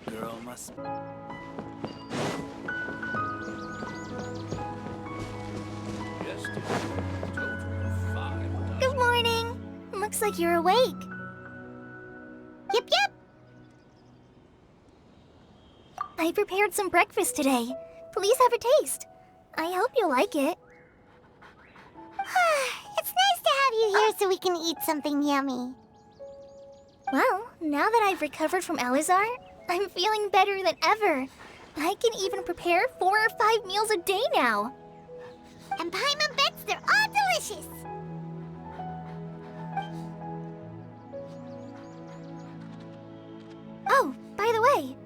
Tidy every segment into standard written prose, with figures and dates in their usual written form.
Little girl must... Good morning! Looks like you're awake. Yep, yep! I prepared some breakfast today. Please have a taste. I hope you'll like it. It's nice to have you here so we can eat something yummy. Well, now that I've recovered from Elazar, I'm feeling better than ever. I can even prepare 4 or 5 meals a day now. And Paimon bets they're all delicious. Oh, by the way,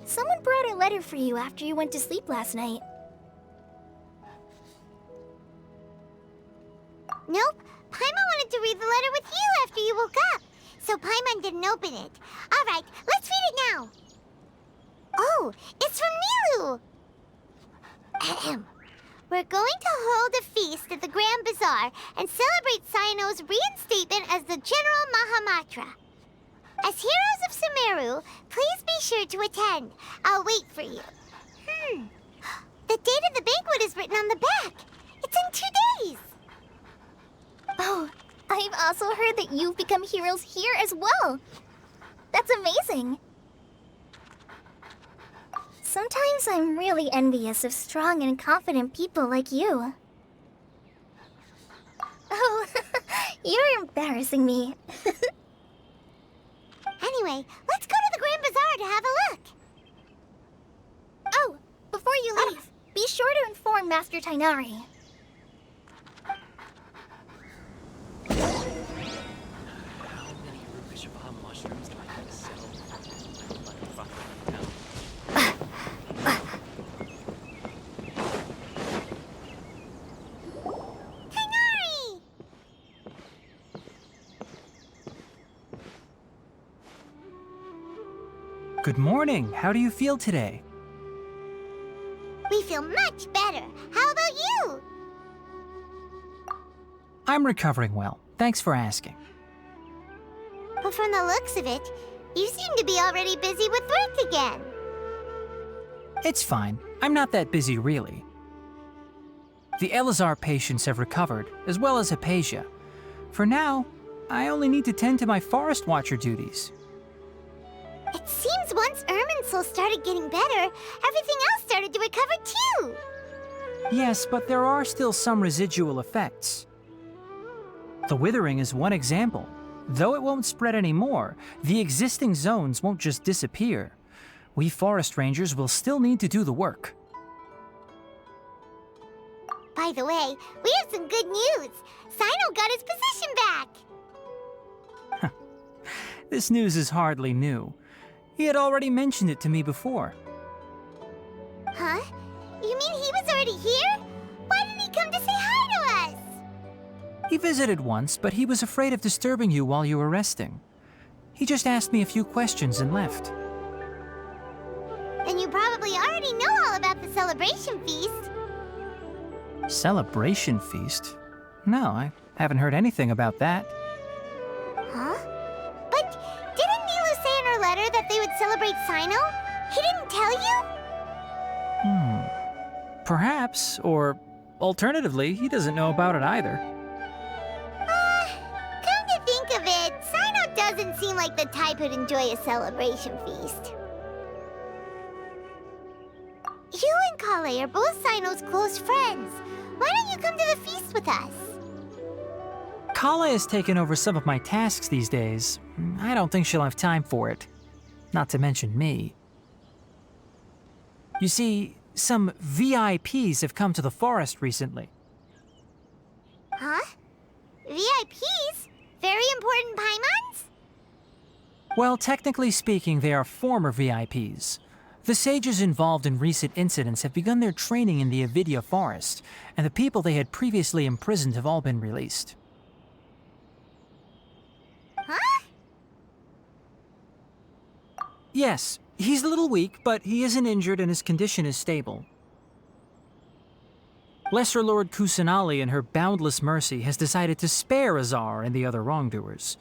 someone brought a letter for you after you went to sleep last night. Nope, Paimon wanted to read the letter with you after you woke up, so Paimon didn't open it. All right, let's read it now. Oh, it's from Nilu. Ahem. We're going to hold a feast at the Grand Bazaar and celebrate Cyno's reinstatement as the General Mahamatra. As heroes of Sumeru, please be sure to attend. I'll wait for you. The date of the banquet is written on the back. It's in 2 days. Oh, I've also heard that you've become heroes here as well. That's amazing. Sometimes I'm really envious of strong and confident people like you. Oh, you're embarrassing me. Anyway, let's go to the Grand Bazaar to have a look. Oh, before you leave, be sure to inform Master Tignaри. Mushrooms do I have to sell? Tignaри! Good morning. How do you feel today? We feel much better. How about you? I'm recovering well. Thanks for asking. But from the looks of it, you seem to be already busy with work again. It's fine. I'm not that busy, really. The Elazar patients have recovered, as well as Hypatia. For now, I only need to tend to my Forest Watcher duties. It seems once Irminsul started getting better, everything else started to recover too. Yes, but there are still some residual effects. The withering is one example. Though it won't spread anymore, the existing zones won't just disappear. We forest rangers will still need to do the work. By the way, we have some good news. Cyno got his position back. This news is hardly new. He had already mentioned it to me before. Huh? You mean he was already here? Why didn't he come to say hi to us? He visited once, but he was afraid of disturbing you while you were resting. He just asked me a few questions and left. Then you probably already know all about the celebration feast. Celebration feast? No, I haven't heard anything about that. Huh? But didn't Nilu say in her letter that they would celebrate Cyno? He didn't tell you? Perhaps, or alternatively, he doesn't know about it either. Come to think of it, Cyno doesn't seem like the type who'd enjoy a celebration feast. You and Collei are both Cyno's close friends. Why don't you come to the feast with us? Kala has taken over some of my tasks these days. I don't think she'll have time for it. Not to mention me. You see, some VIPs have come to the forest recently. Huh? VIPs? Very important Paimons? Well, technically speaking, they are former VIPs. The sages involved in recent incidents have begun their training in the Avidya forest, and the people they had previously imprisoned have all been released. Huh? Yes, he's a little weak, but he isn't injured and his condition is stable. Lesser Lord Kusanali, in her boundless mercy, has decided to spare Azar and the other wrongdoers.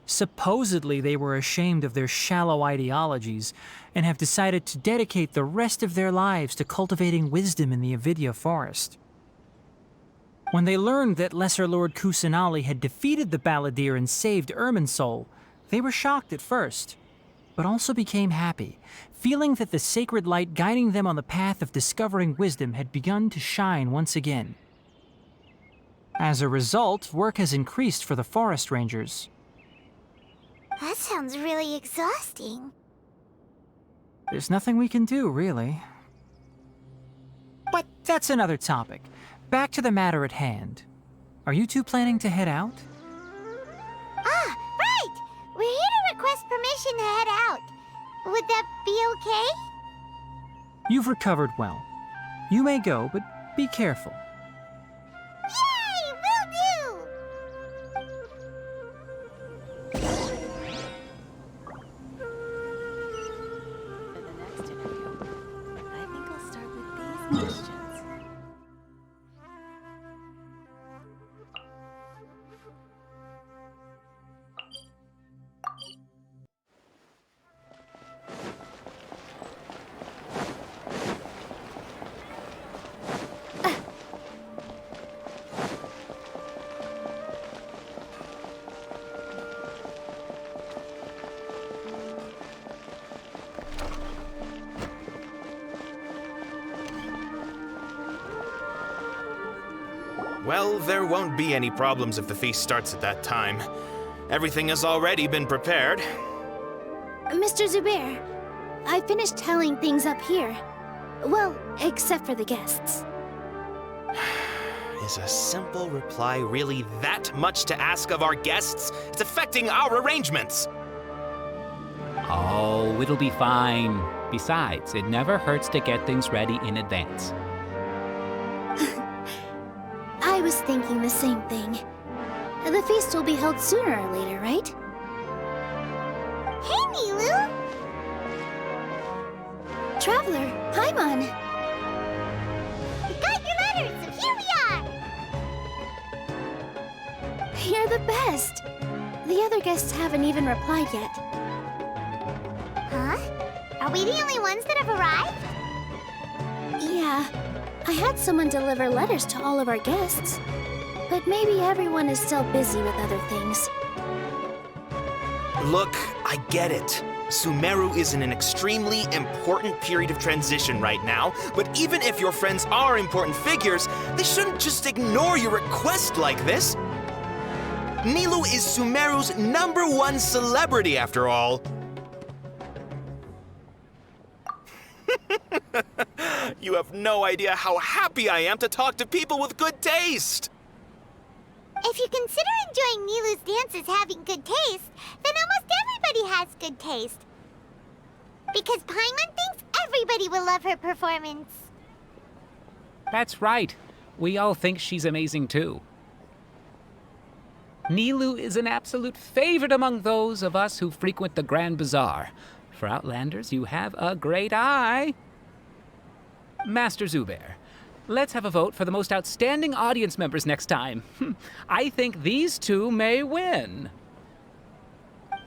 Supposedly, they were ashamed of their shallow ideologies and have decided to dedicate the rest of their lives to cultivating wisdom in the Avidya forest. When they learned that Lesser Lord Kusanali had defeated the Balladeer and saved Irminsul, they were shocked at first, but also became happy, feeling that the sacred light guiding them on the path of discovering wisdom had begun to shine once again. As a result, work has increased for the forest rangers. That sounds really exhausting. There's nothing we can do, really. But that's another topic. Back to the matter at hand. Are you two planning to head out? Ah, right! We're here to request permission to head out. Would that be okay? You've recovered well. You may go, but be careful. Yay! Will do! For the next interview, I think I'll start with these questions. Well, there won't be any problems if the feast starts at that time. Everything has already been prepared. Mr. Zubair, I finished telling things up here. Well, except for the guests. Is a simple reply really that much to ask of our guests? It's affecting our arrangements. Oh, it'll be fine. Besides, it never hurts to get things ready in advance. I was thinking the same thing. The feast will be held sooner or later, right? Hey, Nilu! Traveler, Paimon! We got your letters, so here we are! You're the best! The other guests haven't even replied yet. Huh? Are we the only ones that have arrived? Yeah, I had someone deliver letters to all of our guests. But maybe everyone is still busy with other things. Look, I get it. Sumeru is in an extremely important period of transition right now, but even if your friends are important figures, they shouldn't just ignore your request like this. Nilu is Sumeru's #1 celebrity, after all. You have no idea how happy I am to talk to people with good taste. If you consider enjoying Nilu's dances having good taste, then almost everybody has good taste. Because Paimon thinks everybody will love her performance. That's right. We all think she's amazing too. Nilu is an absolute favorite among those of us who frequent the Grand Bazaar. For Outlanders, you have a great eye. Master Zubair, let's have a vote for the most outstanding audience members next time. I think these two may win.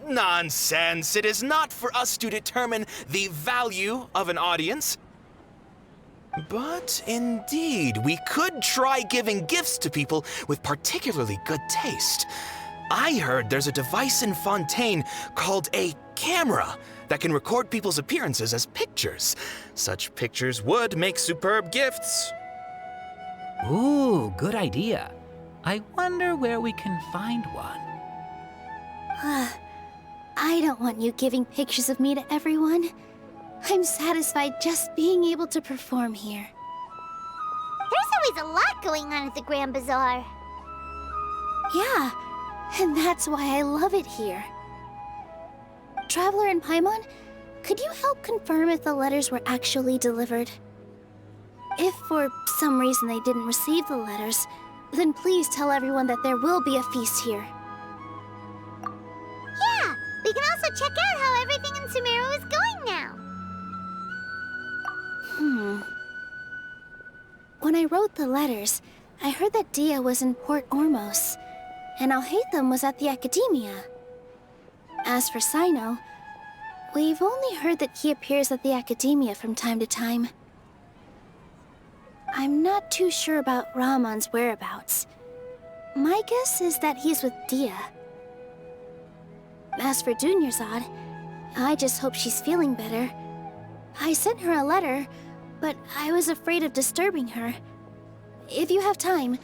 Nonsense! It is not for us to determine the value of an audience. But indeed, we could try giving gifts to people with particularly good taste. I heard there's a device in Fontaine called a camera that can record people's appearances as pictures. Such pictures would make superb gifts. Ooh, good idea. I wonder where we can find one. I don't want you giving pictures of me to everyone. I'm satisfied just being able to perform here. There's always a lot going on at the Grand Bazaar. Yeah, and that's why I love it here. Traveler and Paimon, could you help confirm if the letters were actually delivered? If for some reason they didn't receive the letters, then please tell everyone that there will be a feast here. Yeah, we can also check out how everything in Sumeru is going now. When I wrote the letters, I heard that Dia was in Port-Órmos, and Al-Hайтама was at the Academia. As for Sino, we've only heard that he appears at the Academia from time to time. I'm not too sure about Ramon's whereabouts. My guess is that he's with Dia. As for Dunyarzad, I just hope she's feeling better. I sent her a letter, but I was afraid of disturbing her. If you have time,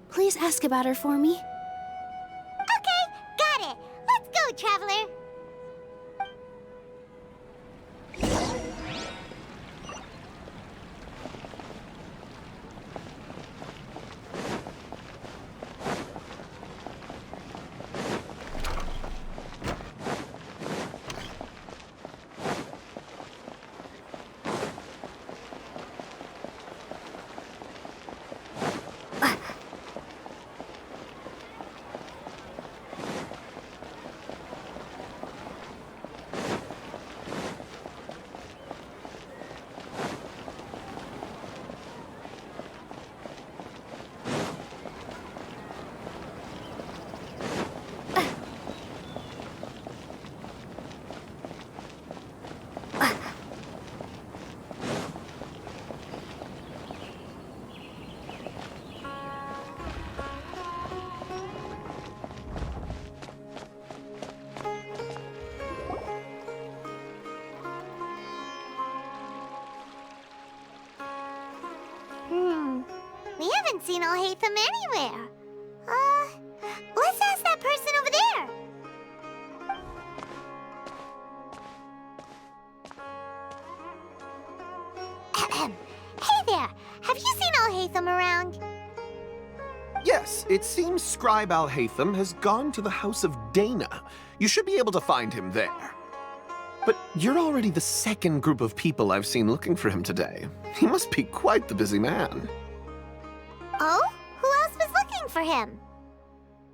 please ask about her for me. Okay, got it. Let's go, Traveler. We haven't seen al-Haytham anywhere. Let's ask that person over there. Hey there, have you seen al-Haytham around? Yes, it seems Scribe al-Haytham has gone to the House of Dana. You should be able to find him there. But you're already the second group of people I've seen looking for him today. He must be quite the busy man. Oh? Who else was looking for him?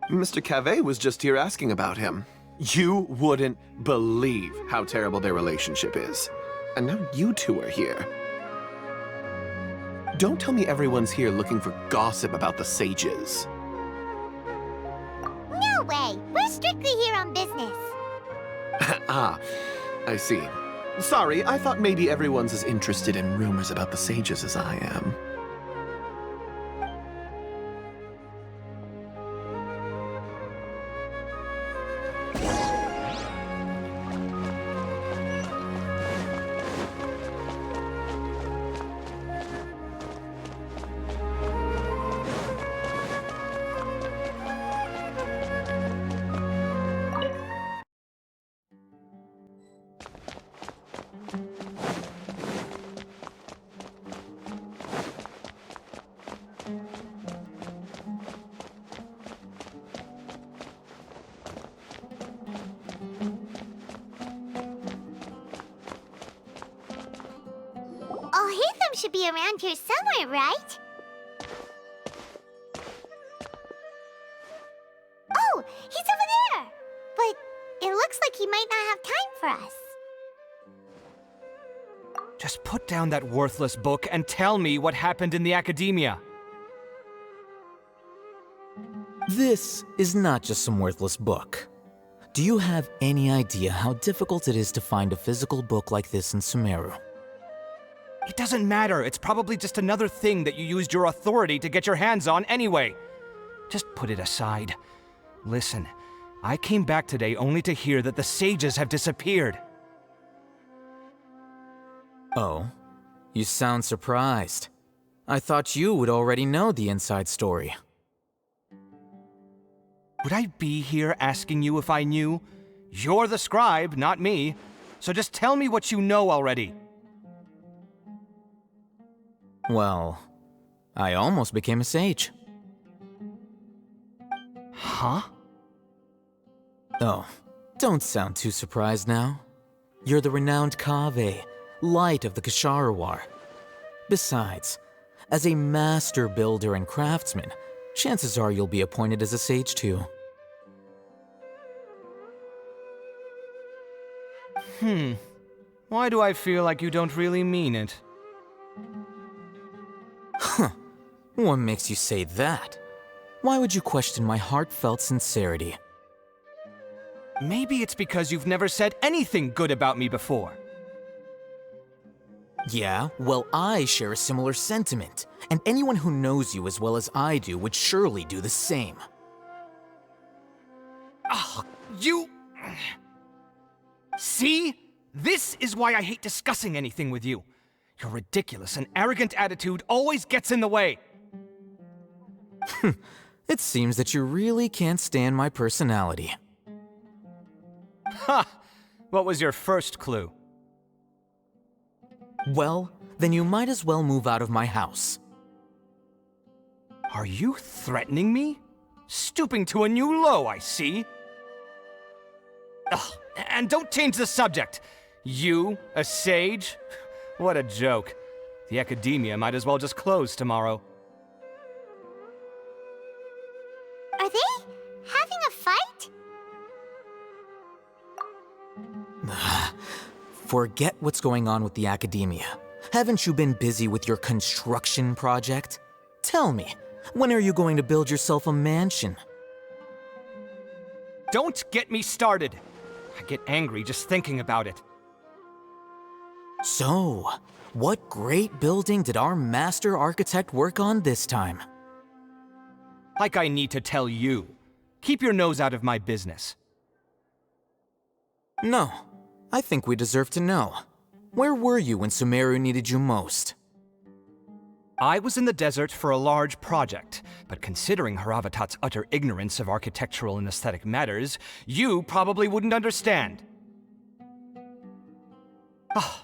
Mr. Cave was just here asking about him. You wouldn't believe how terrible their relationship is. And now you two are here. Don't tell me everyone's here looking for gossip about the sages. No way! We're strictly here on business. Ah, I see. Sorry, I thought maybe everyone's as interested in rumors about the sages as I am. al-Haytham should be around here somewhere, right? Oh, he's over there! But it looks like he might not have time for us. Just put down that worthless book and tell me what happened in the Academia. This is not just some worthless book. Do you have any idea how difficult it is to find a physical book like this in Sumeru? It doesn't matter. It's probably just another thing that you used your authority to get your hands on anyway. Just put it aside. Listen, I came back today only to hear that the sages have disappeared. Oh, you sound surprised. I thought you would already know the inside story. Would I be here asking you if I knew? You're the scribe, not me. So just tell me what you know already. Well, I almost became a sage. Huh? Oh, don't sound too surprised now. You're the renowned Kaveh, light of the Ksharawar. Besides, as a master builder and craftsman, chances are you'll be appointed as a sage too. Why do I feel like you don't really mean it? Huh. What makes you say that? Why would you question my heartfelt sincerity? Maybe it's because you've never said anything good about me before. Yeah, well, I share a similar sentiment, and anyone who knows you as well as I do would surely do the same. Oh, you... See? This is why I hate discussing anything with you. Your ridiculous and arrogant attitude always gets in the way. It seems that you really can't stand my personality. Ha! What was your first clue? Well, then you might as well move out of my house. Are you threatening me? Stooping to a new low, I see. Ugh, and don't change the subject. You, a sage? What a joke. The academia might as well just close tomorrow. Are they having a fight? Forget what's going on with the academia. Haven't you been busy with your construction project? Tell me, when are you going to build yourself a mansion? Don't get me started. I get angry just thinking about it. So, what great building did our master architect work on this time? Like I need to tell you. Keep your nose out of my business. No, I think we deserve to know. Where were you when Sumeru needed you most? I was in the desert for a large project, but considering Haravatat's utter ignorance of architectural and aesthetic matters, you probably wouldn't understand.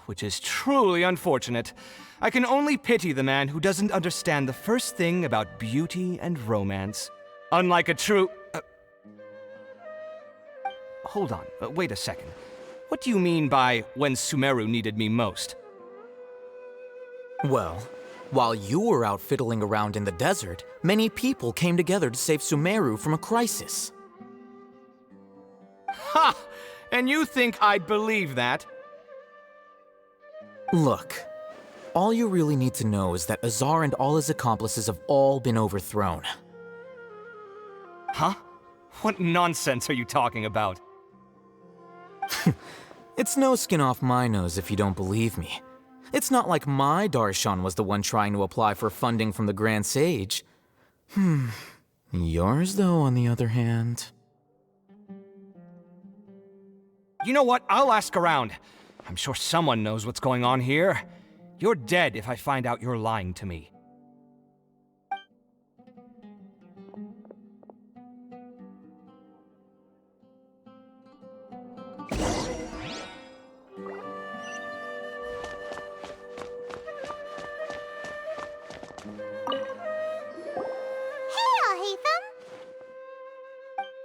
Which is truly unfortunate. I can only pity the man who doesn't understand the first thing about beauty and romance. Unlike a true... Hold on, wait a second. What do you mean by when Sumeru needed me most? Well, while you were out fiddling around in the desert, many people came together to save Sumeru from a crisis. Ha! And you think I'd believe that? Look, all you really need to know is that Azar and all his accomplices have all been overthrown. Huh? What nonsense are you talking about? It's no skin off my nose if you don't believe me. It's not like my Darshan was the one trying to apply for funding from the Grand Sage. Yours, though, on the other hand... You know what? I'll ask around. I'm sure someone knows what's going on here. You're dead if I find out you're lying to me.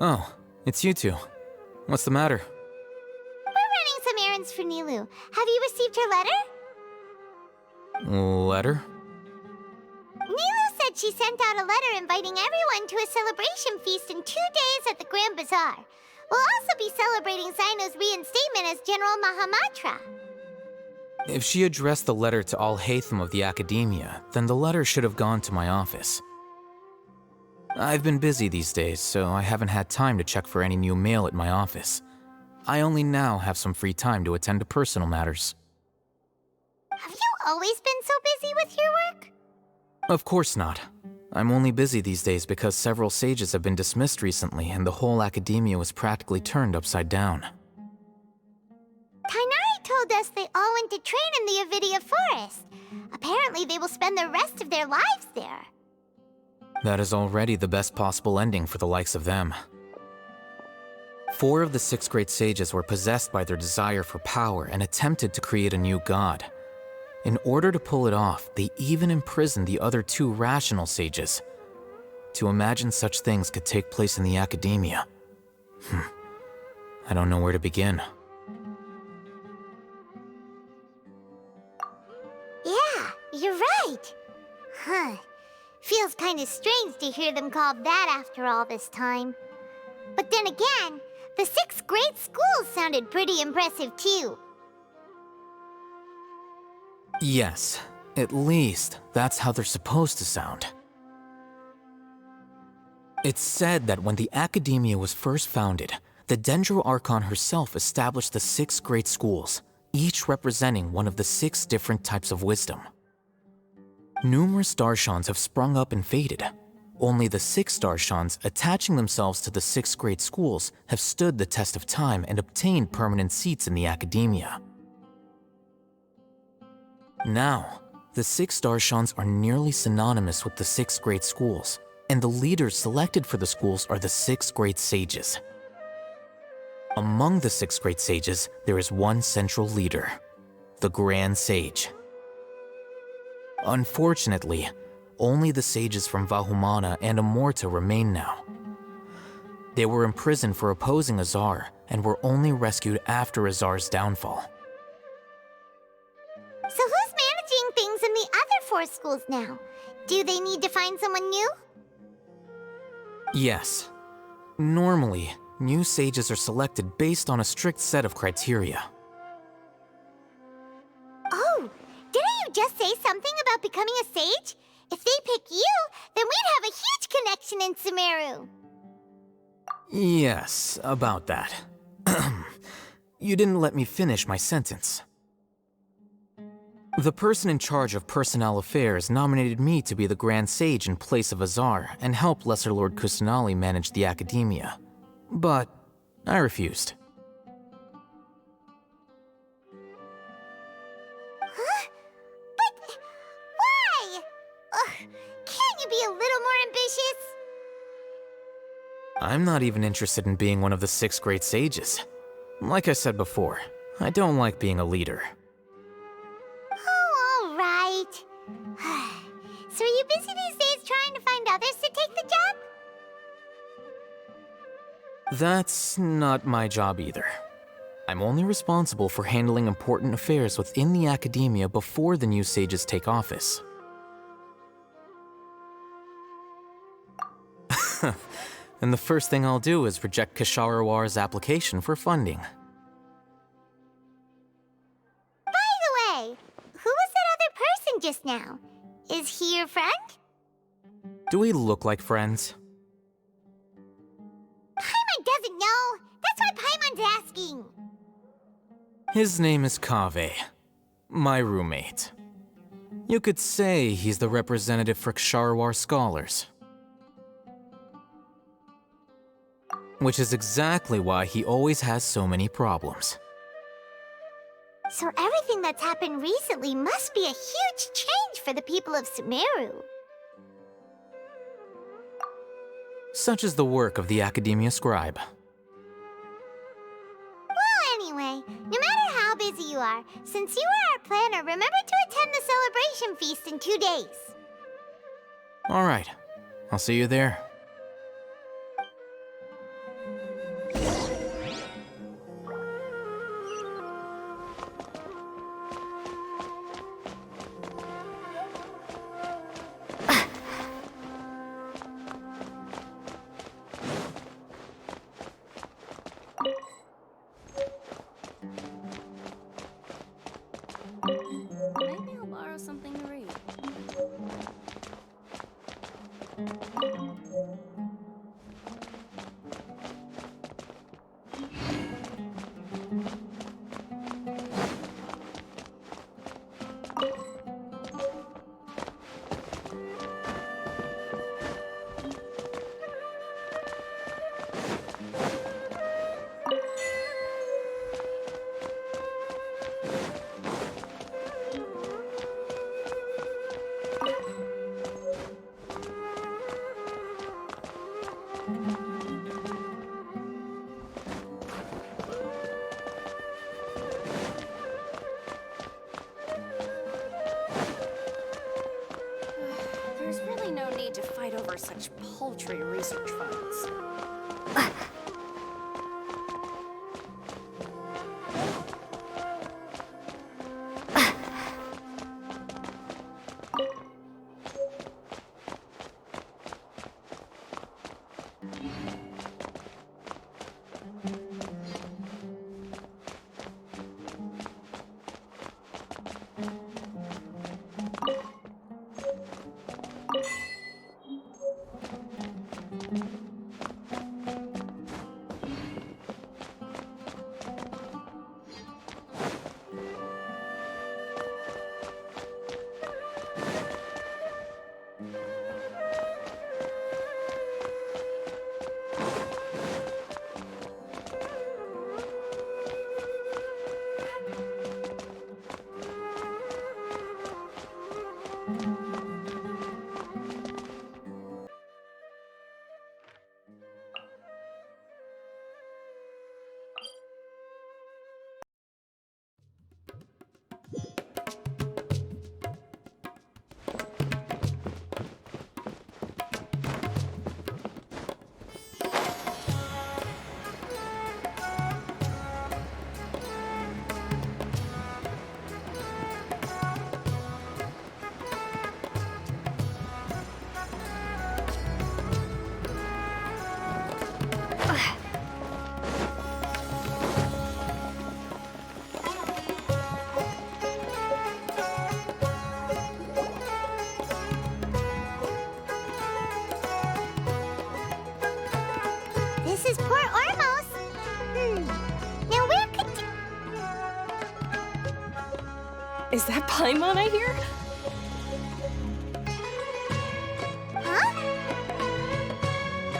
Oh, it's you two. What's the matter? We're running some errands for Nilu. Have you received her letter? Letter? Nilu said she sent out a letter inviting everyone to a celebration feast in 2 days at the Grand Bazaar. We'll also be celebrating Zaino's reinstatement as General Mahamatra. If she addressed the letter to al-Haytham of the Academia, then the letter should have gone to my office. I've been busy these days, so I haven't had time to check for any new mail at my office. I only now have some free time to attend to personal matters. Have you always been so busy with your work? Of course not. I'm only busy these days because several sages have been dismissed recently and the whole Academia was practically turned upside down. Tignaри told us they all went to train in the Avidia Forest. Apparently they will spend the rest of their lives there. That is already the best possible ending for the likes of them. 4 of the 6 great sages were possessed by their desire for power and attempted to create a new god. In order to pull it off, they even imprisoned the other 2 rational sages. To imagine such things could take place in the Academia. I don't know where to begin. Yeah, you're right. Huh. Feels kind of strange to hear them called that after all this time. But then again, the 6 great schools sounded pretty impressive too. Yes, at least that's how they're supposed to sound. It's said that when the Academia was first founded, the Dendro Archon herself established the 6 great schools, each representing one of the 6 different types of wisdom. Numerous Darshans have sprung up and faded. Only the 6 Darshans attaching themselves to the 6 great schools have stood the test of time and obtained permanent seats in the academia. Now, the 6 Darshans are nearly synonymous with the 6 great schools, and the leaders selected for the schools are the 6 great sages. Among the 6 great sages, there is one central leader, the Grand Sage. Unfortunately, only the sages from Vahumana and Amorta remain now. They were imprisoned for opposing Azar and were only rescued after Azar's downfall. So who's managing things in the other 4 schools now? Do they need to find someone new? Yes. Normally, new sages are selected based on a strict set of criteria. Oh, didn't you just say something about becoming a sage? If they pick you, then we'd have a huge connection in Sumeru. Yes, about that. You didn't let me finish my sentence. The person in charge of personnel affairs nominated me to be the Grand Sage in place of Azar and help Lesser Lord Kusanali manage the academia. But I refused. Huh? But why? Can't you be a little more ambitious? I'm not even interested in being one of the 6 great sages. Like I said before, I don't like being a leader. Oh, all right. So are you busy these days trying to find others to take the job? That's not my job either. I'm only responsible for handling important affairs within the academia before the new sages take office. And the first thing I'll do is reject Kasharawar's application for funding. By the way, who was that other person just now? Is he your friend? Do we look like friends? Paimon doesn't know. That's why Paimon's asking. His name is Kaveh, my roommate. You could say he's the representative for Ksharawar scholars. Which is exactly why he always has so many problems. So everything that's happened recently must be a huge change for the people of Sumeru. Such is the work of the Academia Scribe. Well, anyway, no matter how busy you are, since you are our planner, remember to attend the celebration feast in 2 days. All right, I'll see you there. Maybe I'll borrow something to read. There's really no need to fight over such paltry research funds. This is Port-Ормос. Now where could... Is that Paimon I hear? Huh?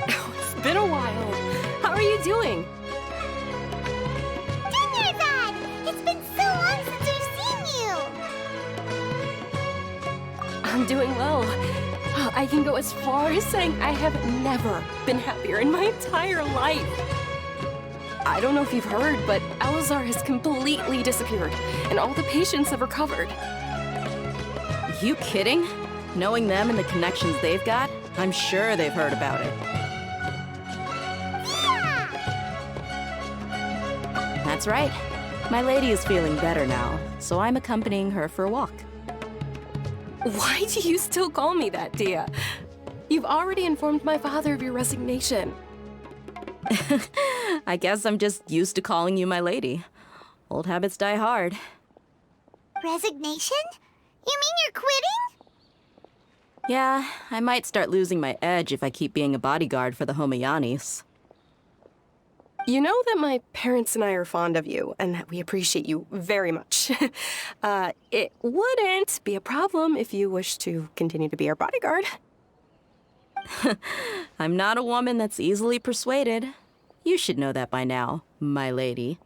Oh, it's been a while. How are you doing? Dad! It's been so long since I've seen you! I'm doing well. I can go as far as saying I have never been happier in my entire life. I don't know if you've heard, but Alizar has completely disappeared, and all the patients have recovered. You kidding? Knowing them and the connections they've got, I'm sure they've heard about it. Yeah! That's right. My lady is feeling better now, so I'm accompanying her for a walk. Why do you still call me that, Dia? You've already informed my father of your resignation. I guess I'm just used to calling you my lady. Old habits die hard. Resignation? You mean you're quitting? Yeah, I might start losing my edge if I keep being a bodyguard for the Homayanis. You know that my parents and I are fond of you, and that we appreciate you very much. It wouldn't be a problem if you wish to continue to be our bodyguard. I'm not a woman that's easily persuaded. You should know that by now, my lady.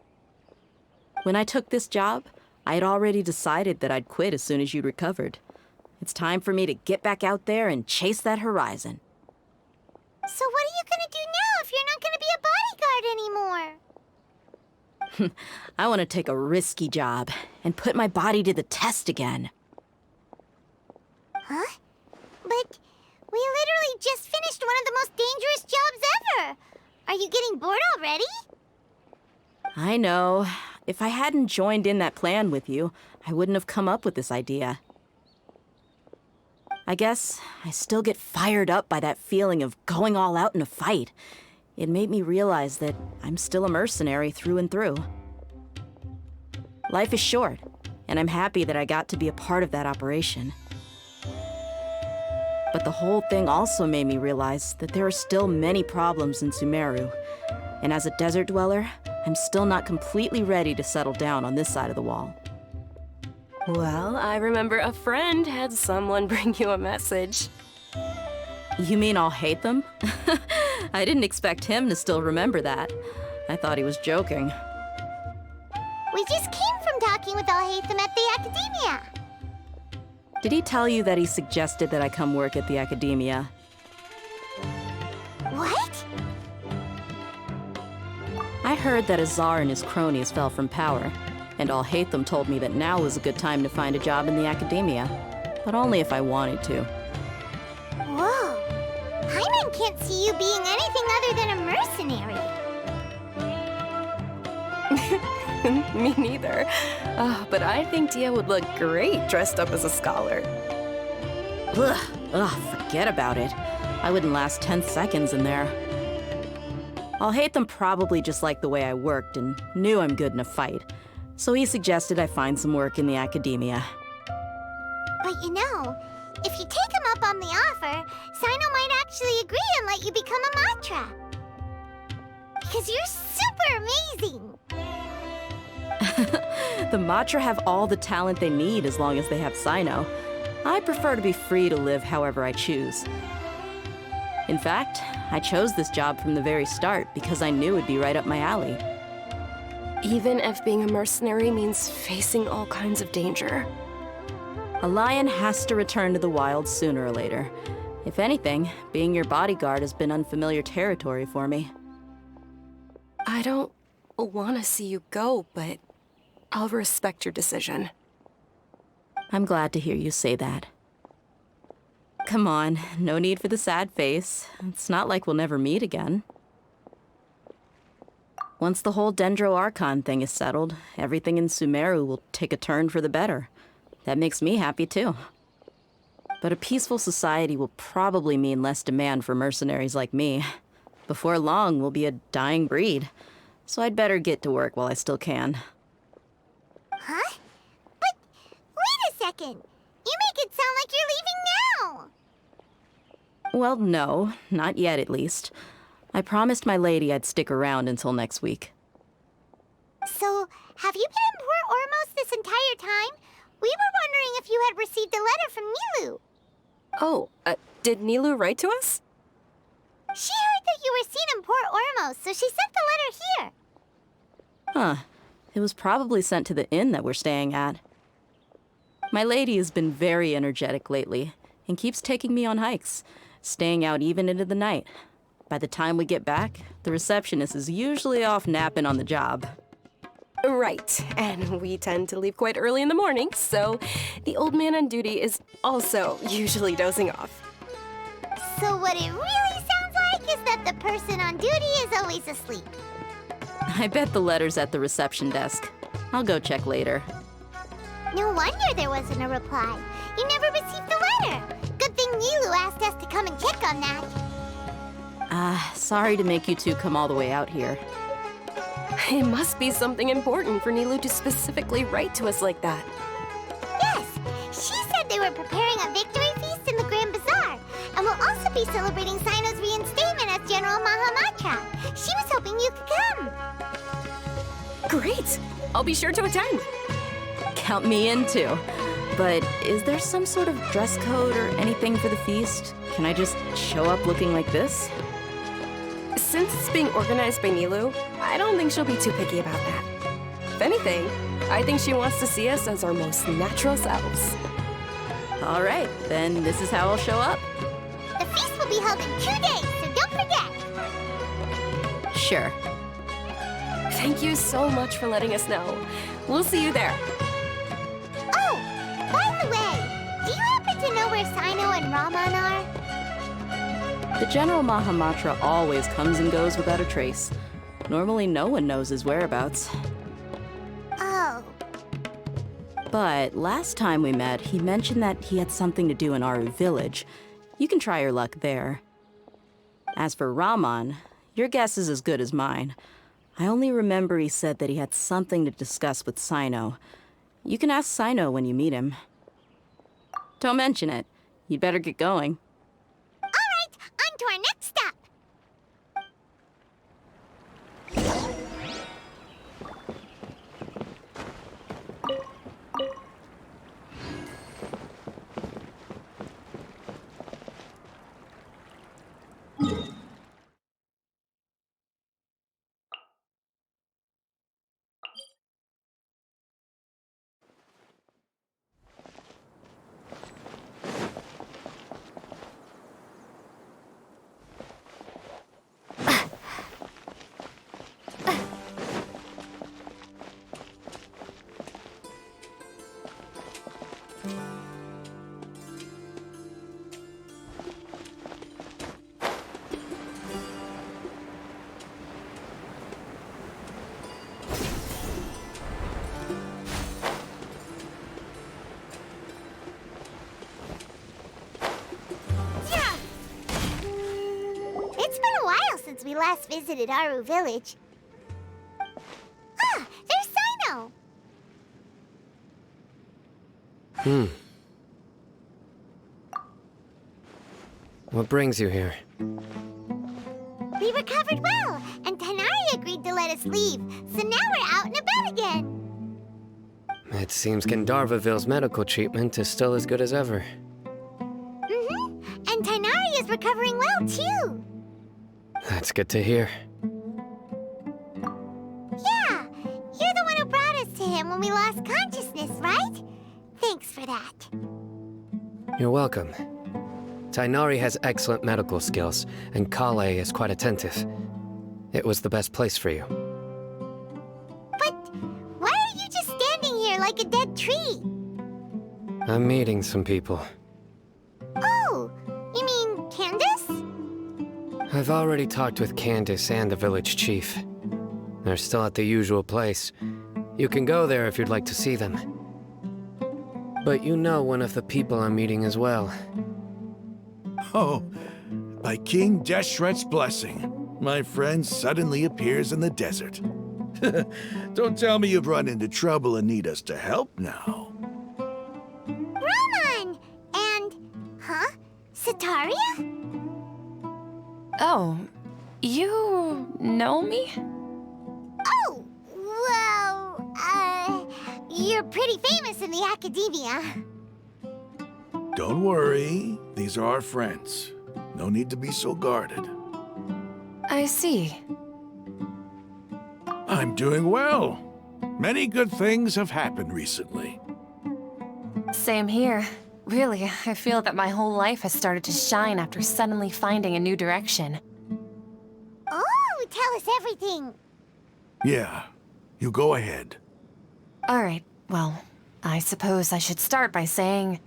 When I took this job, I had already decided that I'd quit as soon as you'd recovered. It's time for me to get back out there and chase that horizon. So what are you gonna do now if you're not gonna be a bodyguard anymore? I want to take a risky job and put my body to the test again. Huh? But we literally just finished one of the most dangerous jobs ever! Are you getting bored already? I know. If I hadn't joined in that plan with you, I wouldn't have come up with this idea. I guess I still get fired up by that feeling of going all out in a fight. It made me realize that I'm still a mercenary through and through. Life is short, and I'm happy that I got to be a part of that operation. But the whole thing also made me realize that there are still many problems in Sumeru, and as a desert dweller, I'm still not completely ready to settle down on this side of the wall. Well, I remember a friend had someone bring you a message. You mean al-Hайтам? I didn't expect him to still remember that. I thought he was joking. We just came from talking with al-Hайтам at the Academia. Did he tell you that he suggested that I come work at the Academia? What? I heard that Azar and his cronies fell from power, and al-Hайтам told me that now was a good time to find a job in the Academia, but only if I wanted to. Whoa. Paimon can't see you being anything other than a mercenary. Me neither. But I think Dia would look great dressed up as a scholar. Forget about it. I wouldn't last 10 seconds in there. al-Hайтам probably just liked the way I worked and knew I'm good in a fight, so he suggested I find some work in the Academia. But you know, if you take him up on the offer, Sino might actually agree and let you become a Matra. Because you're super amazing! The Matra have all the talent they need as long as they have Sino. I prefer to be free to live however I choose. In fact, I chose this job from the very start because I knew it'd be right up my alley. Even if being a mercenary means facing all kinds of danger. A lion has to return to the wild sooner or later. If anything, being your bodyguard has been unfamiliar territory for me. I don't want to see you go, but I'll respect your decision. I'm glad to hear you say that. Come on, no need for the sad face. It's not like we'll never meet again. Once the whole Dendro Archon thing is settled, everything in Sumeru will take a turn for the better. That makes me happy too. But a peaceful society will probably mean less demand for mercenaries like me. Before long, we'll be a dying breed. So I'd better get to work while I still can. Huh? But wait a second! You make it sound like you're leaving now! Well, no, not yet at least. I promised my lady I'd stick around until next week. So, have you been in Port-Ормос this entire time? We were wondering if you had received a letter from Nilou. Oh, did Nilou write to us? She heard that you were seen in Port-Ормос, so she sent the letter here. Huh. It was probably sent to the inn that we're staying at. My lady has been very energetic lately and keeps taking me on hikes, staying out even into the night. By the time we get back, the receptionist is usually off napping on the job. Right, and we tend to leave quite early in the morning, so the old man on duty is also usually dozing off. So what it really sounds like is that the person on duty is always asleep. I bet the letter's at the reception desk. I'll go check later. No wonder there wasn't a reply. You never received the letter. Good thing Nilou asked us to come and check on that. Sorry to make you two come all the way out here. It must be something important for Nilou to specifically write to us like that. Yes, she said they were preparing a victory feast in the Grand Bazaar, and will also be celebrating Sino's reinstatement as General Mahamatra. She was hoping you could come. Great! I'll be sure to attend. Count me in too. But is there some sort of dress code or anything for the feast? Can I just show up looking like this? Since it's being organized by Nilou, I don't think she'll be too picky about that. If anything, I think she wants to see us as our most natural selves. All right, then this is how I'll show up. The feast will be held in 2 days, so don't forget. Sure. Thank you so much for letting us know. We'll see you there. Oh, by the way, do you happen to know where Sino and Raman are? The General Mahamatra always comes and goes without a trace. Normally no one knows his whereabouts. Oh. But last time we met, he mentioned that he had something to do in Aaru village. You can try your luck there. As for Raman, your guess is as good as mine. I only remember he said that he had something to discuss with Sino. You can ask Sino when you meet him. Don't mention it. You'd better get going. All right, on to our next stop. It's been a while since we last visited Aaru village. Ah, there's Sino. What brings you here? We recovered well, and Tignaри agreed to let us leave, so now we're out and about again. It seems Gandharvaville's medical treatment is still as good as ever. And Tignari is recovering well, too. That's good to hear. Yeah, you're the one who brought us to him when we lost consciousness, right? Thanks for that. You're welcome. Tignari has excellent medical skills, and Collei is quite attentive. It was the best place for you. But why are you just standing here like a dead tree? I'm meeting some people. Oh, you mean Candace? I've already talked with Candace and the village chief. They're still at the usual place. You can go there if you'd like to see them. But you know one of the people I'm meeting as well. Oh, by King Deshret's blessing, my friend suddenly appears in the desert. Don't tell me you've run into trouble and need us to help now. Raman! And, Sataria? Oh, You know me? Oh, well, you're pretty famous in the academia. Don't worry, these are our friends. No need to be so guarded. I see. I'm doing well. Many good things have happened recently. Same here. Really, I feel that my whole life has started to shine after suddenly finding a new direction. Oh, tell us everything. Yeah, you go ahead. Alright, well, I suppose I should start by saying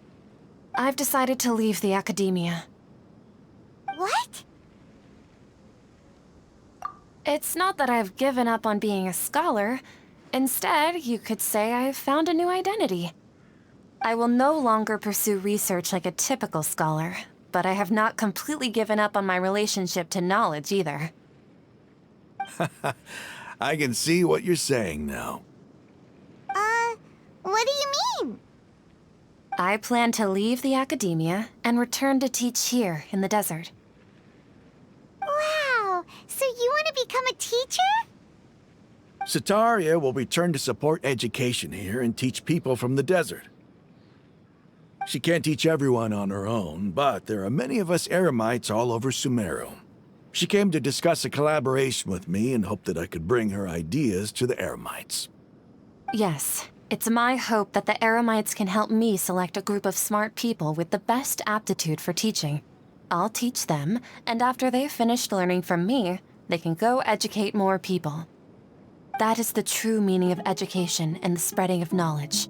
I've decided to leave the academia. What? It's not that I've given up on being a scholar. Instead, you could say I've found a new identity. I will no longer pursue research like a typical scholar, but I have not completely given up on my relationship to knowledge either. I can see what you're saying now. What do you mean? I plan to leave the academia and return to teach here in the desert. Wow, so you want to become a teacher? Sataria will return to support education here and teach people from the desert. She can't teach everyone on her own, but there are many of us Eremites all over Sumeru. She came to discuss a collaboration with me and hoped that I could bring her ideas to the Eremites. Yes, it's my hope that the Eremites can help me select a group of smart people with the best aptitude for teaching. I'll teach them, and after they've finished learning from me, they can go educate more people. That is the true meaning of education and the spreading of knowledge.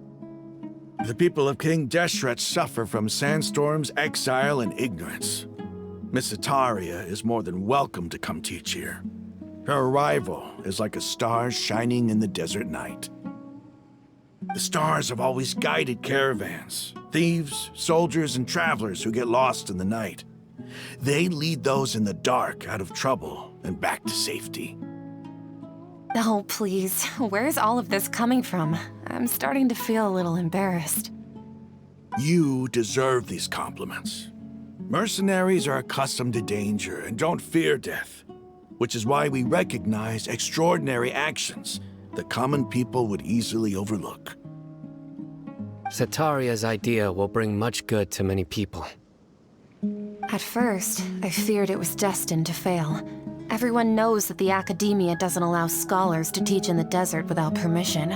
The people of King Deshret suffer from sandstorms, exile, and ignorance. Miss Sataria is more than welcome to come teach here. Her arrival is like a star shining in the desert night. The stars have always guided caravans, thieves, soldiers, and travelers who get lost in the night. They lead those in the dark out of trouble and back to safety. Oh, please. Where's all of this coming from? I'm starting to feel a little embarrassed. You deserve these compliments. Mercenaries are accustomed to danger and don't fear death, which is why we recognize extraordinary actions that common people would easily overlook. Sataria's idea will bring much good to many people. At first, I feared it was destined to fail. Everyone knows that the academia doesn't allow scholars to teach in the desert without permission.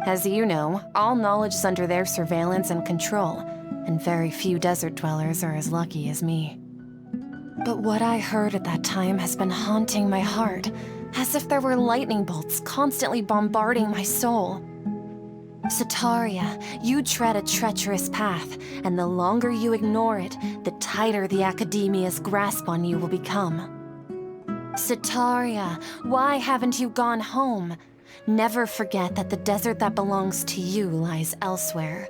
As you know, all knowledge is under their surveillance and control, and very few desert dwellers are as lucky as me. But what I heard at that time has been haunting my heart, as if there were lightning bolts constantly bombarding my soul. Sataria, you tread a treacherous path, and the longer you ignore it, the tighter the academia's grasp on you will become. Sataria, why haven't you gone home? Never forget that the desert that belongs to you lies elsewhere.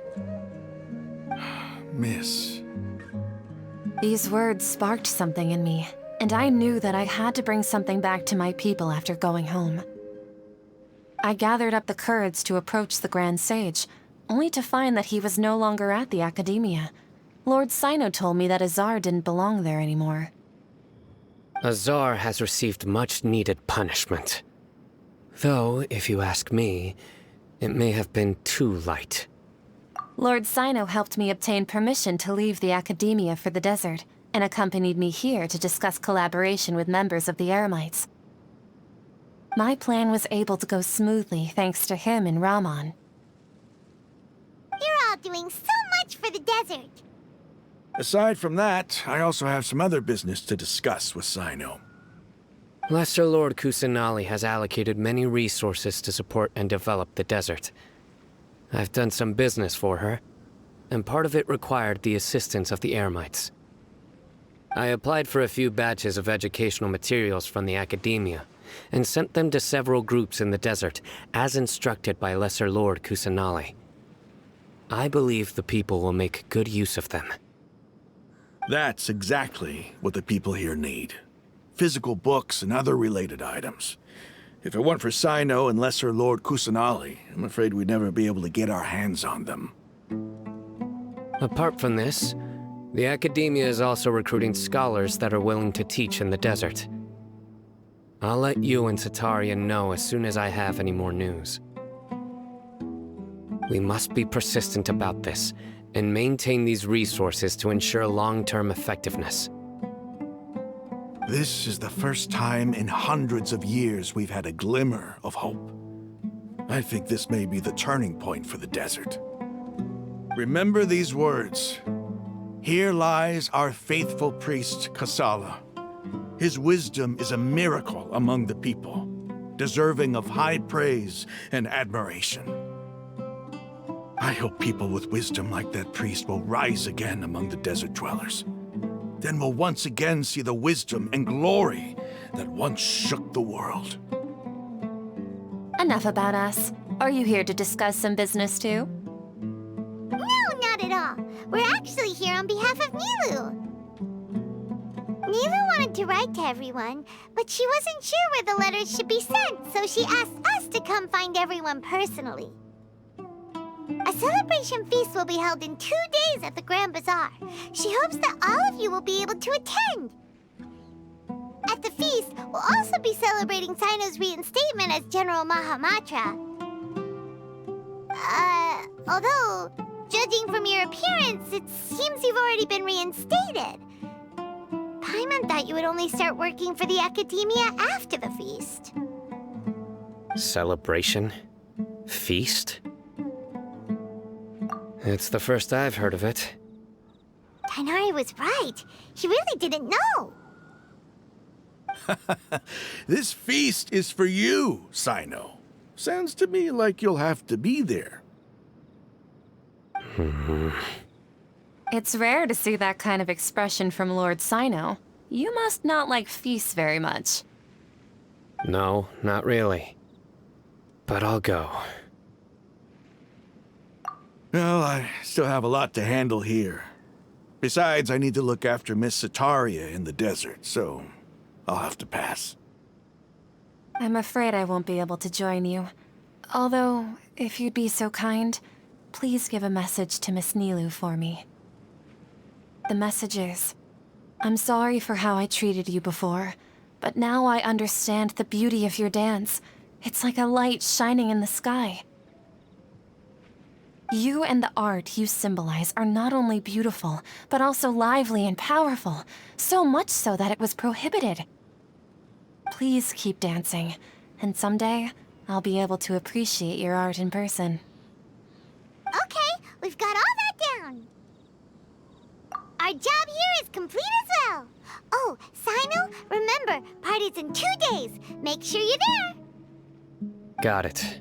Miss. These words sparked something in me, and I knew that I had to bring something back to my people after going home. I gathered up the courage to approach the Grand Sage, only to find that he was no longer at the academia. Lord Sino told me that Azar didn't belong there anymore. Azar has received much-needed punishment. Though, if you ask me, it may have been too light. Lord Sino helped me obtain permission to leave the academia for the desert, and accompanied me here to discuss collaboration with members of the Eremites. My plan was able to go smoothly thanks to him and Rahman. You're all doing so much for the desert. Aside from that, I also have some other business to discuss with Sino. Lesser Lord Kusanali has allocated many resources to support and develop the desert. I've done some business for her, and part of it required the assistance of the Eremites. I applied for a few batches of educational materials from the academia, and sent them to several groups in the desert, as instructed by Lesser Lord Kusanali. I believe the people will make good use of them. That's exactly what the people here need. Physical books and other related items. If it weren't for Sino and Lesser Lord Kusanali, I'm afraid we'd never be able to get our hands on them. Apart from this, The academia is also recruiting scholars that are willing to teach in the desert. I'll let you and Satarian know as soon as I have any more news. We must be persistent about this, and maintain these resources to ensure long-term effectiveness. This is the first time in hundreds of years we've had a glimmer of hope. I think this may be the turning point for the desert. Remember these words. Here lies our faithful priest, Kasala. His wisdom is a miracle among the people, deserving of high praise and admiration. I hope people with wisdom like that priest will rise again among the desert dwellers. Then we'll once again see the wisdom and glory that once shook the world. Enough about us. Are you here to discuss some business too? No, not at all. We're actually here on behalf of Nilu. Nilu wanted to write to everyone, but she wasn't sure where the letters should be sent, so she asked us to come find everyone personally. A celebration feast will be held in 2 days at the Grand Bazaar. She hopes that all of you will be able to attend. At the feast, we'll also be celebrating Sino's reinstatement as General Mahamatra. Although, judging from your appearance, it seems you've already been reinstated. Paimon thought you would only start working for the Academia after the feast. Celebration? Feast? It's the first I've heard of it. Tighnari was right. He really didn't know. This feast is for you, Sino. Sounds to me like you'll have to be there. It's rare to see that kind of expression from Lord Sino. You must not like feasts very much. No, not really. But I'll go. Well, I still have a lot to handle here. Besides, I need to look after Miss Sataria in the desert, so I'll have to pass. I'm afraid I won't be able to join you. Although, if you'd be so kind, please give a message to Miss Nilu for me. The message is, I'm sorry for how I treated you before, but now I understand the beauty of your dance. It's like a light shining in the sky. You and the art you symbolize are not only beautiful, but also lively and powerful, so much so that it was prohibited. Please keep dancing, and someday, I'll be able to appreciate your art in person. Okay, we've got all that down. Our job here is complete as well. Oh, Sino, remember, party's in 2 days. Make sure you're there. Got it.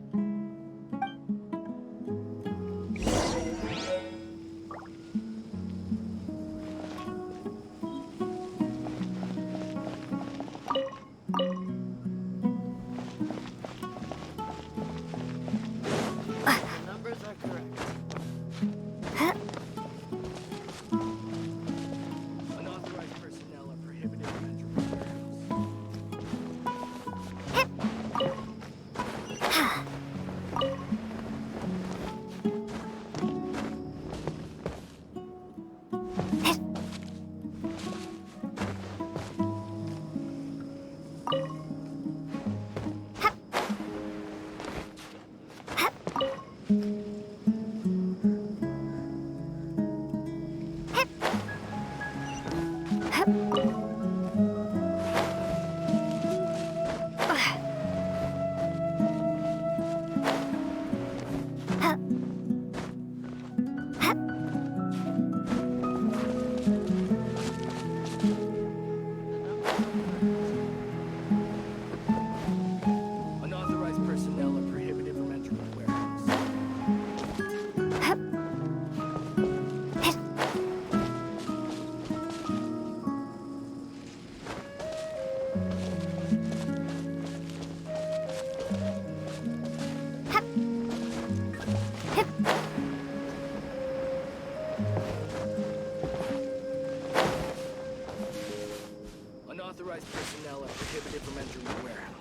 Numbers are correct. Unauthorized personnel are prohibited from entering the Unauthorized personnel are prohibited from entering the warehouse. Unauthorized personnel are prohibited from entering the warehouse.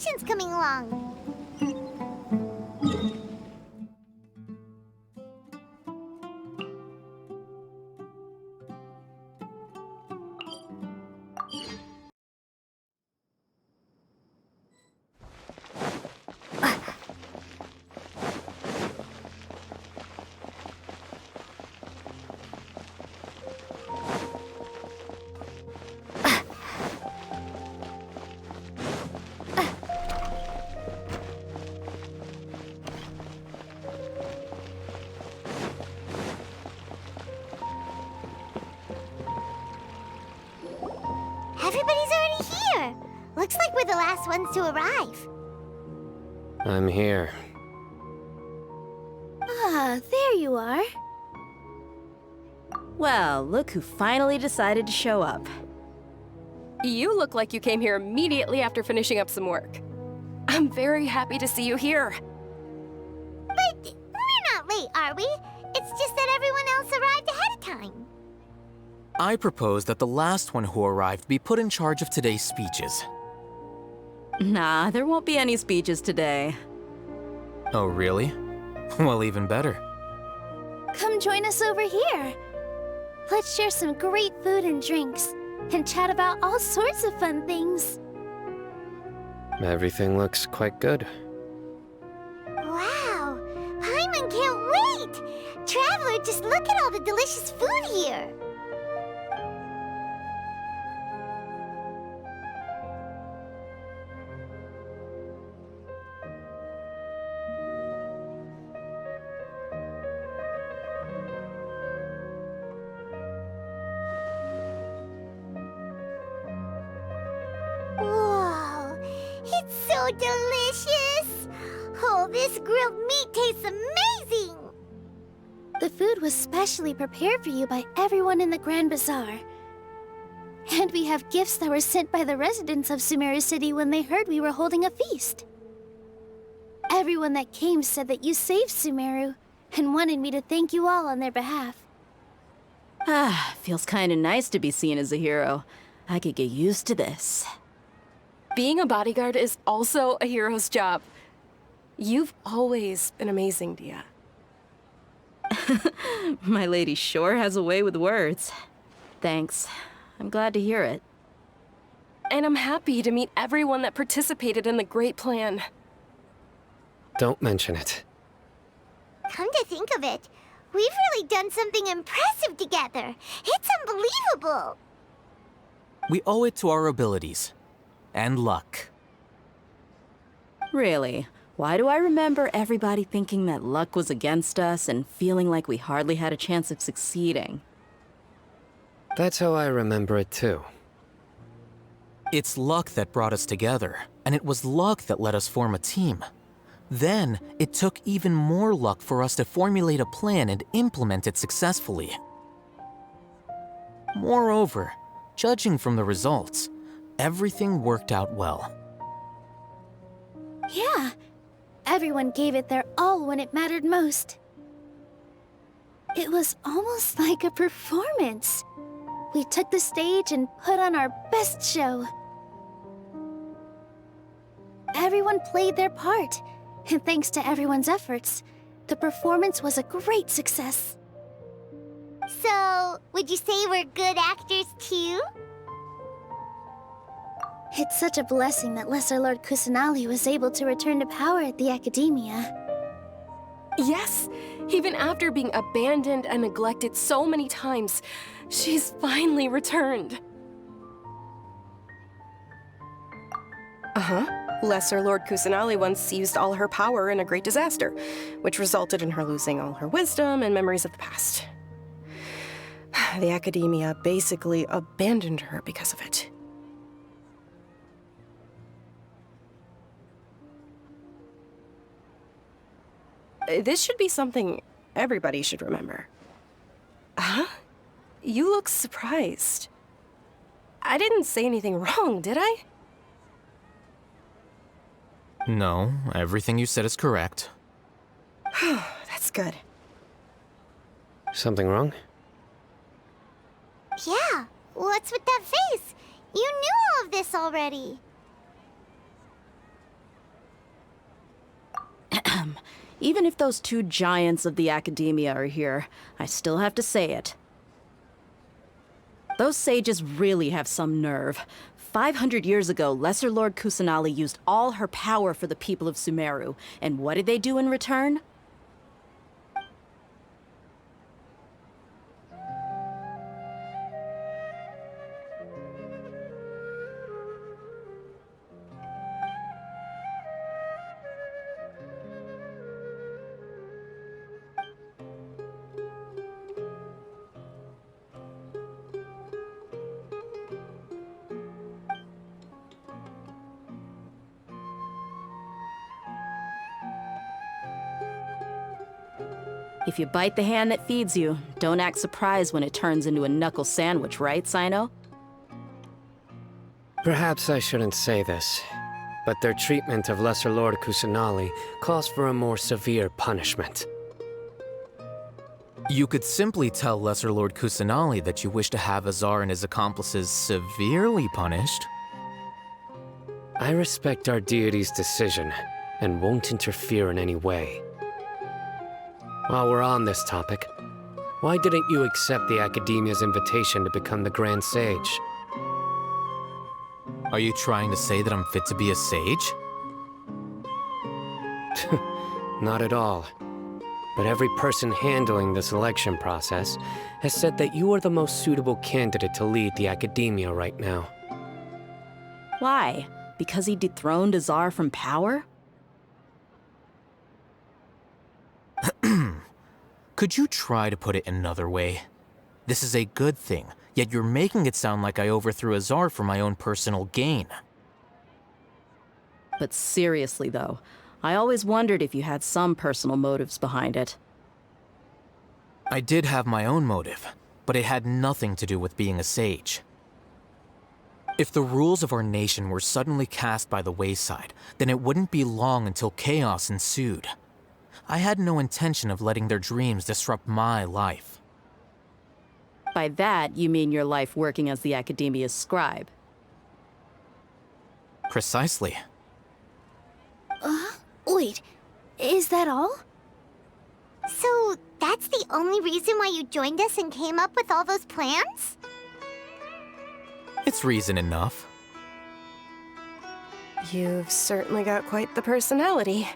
celebrations coming along. Everybody's already here. Looks like we're the last ones to arrive. I'm here. Ah, there you are. Well, look who finally decided to show up. You look like you came here immediately after finishing up some work. I'm very happy to see you here. But we're not late, are we? It's just that everyone else arrived ahead of time. I propose that the last one who arrived be put in charge of today's speeches. Nah, there won't be any speeches today. Oh, really? Well, even better. Come join us over here. Let's share some great food and drinks, and chat about all sorts of fun things. Everything looks quite good. Wow! Paimon can't wait! Traveler, just look at all the delicious food here! Whoa! It's so delicious! Oh, this grilled meat tastes amazing! The food was specially prepared for you by everyone in the Grand Bazaar. And we have gifts that were sent by the residents of Sumeru City when they heard we were holding a feast. Everyone that came said that you saved Sumeru and wanted me to thank you all on their behalf. Ah, feels kinda nice to be seen as a hero. I could get used to this. Being a bodyguard is also a hero's job. You've always been amazing, Dia. My lady sure has a way with words. Thanks. I'm glad to hear it. And I'm happy to meet everyone that participated in the great plan. Don't mention it. Come to think of it, we've really done something impressive together. It's unbelievable! We owe it to our abilities. And luck. Really? Why do I remember everybody thinking that luck was against us and feeling like we hardly had a chance of succeeding? That's how I remember it too. It's luck that brought us together, and it was luck that let us form a team. Then, it took even more luck for us to formulate a plan and implement it successfully. Moreover, judging from the results, everything worked out well. Yeah, everyone gave it their all when it mattered most. It was almost like a performance. We took the stage and put on our best show. Everyone played their part, and thanks to everyone's efforts, the performance was a great success. So, would you say we're good actors too? It's such a blessing that Lesser Lord Kusanali was able to return to power at the Academia. Yes, even after being abandoned and neglected so many times, she's finally returned. Lesser Lord Kusanali once used all her power in a great disaster, which resulted in her losing all her wisdom and memories of the past. The Academia basically abandoned her because of it. This should be something everybody should remember. Huh? You look surprised. I didn't say anything wrong, did I? No, everything you said is correct. That's good. Something wrong? Yeah, what's with that face? You knew all of this already. Even if those two giants of the academia are here, I still have to say it. Those sages really have some nerve. 500 years ago, Lesser Lord Kusanali used all her power for the people of Sumeru. And what did they do in return? If you bite the hand that feeds you, don't act surprised when it turns into a knuckle sandwich, right, Sino? Perhaps I shouldn't say this, but their treatment of Lesser Lord Kusanali calls for a more severe punishment. You could simply tell Lesser Lord Kusanali that you wish to have Azar and his accomplices severely punished. I respect our deity's decision, and won't interfere in any way. While we're on this topic, why didn't you accept the Academia's invitation to become the Grand Sage? Are you trying to say that I'm fit to be a sage? Not at all. But every person handling the selection process has said that you are the most suitable candidate to lead the Academia right now. Why? Because he dethroned Azar from power? Could you try to put it another way? This is a good thing, yet you're making it sound like I overthrew Azar for my own personal gain. But seriously, though, I always wondered if you had some personal motives behind it. I did have my own motive, but it had nothing to do with being a sage. If the rules of our nation were suddenly cast by the wayside, then it wouldn't be long until chaos ensued. I had no intention of letting their dreams disrupt my life. By that, you mean your life working as the Academia's scribe. Precisely. Wait, is that all? So, that's the only reason why you joined us and came up with all those plans? It's reason enough. You've certainly got quite the personality.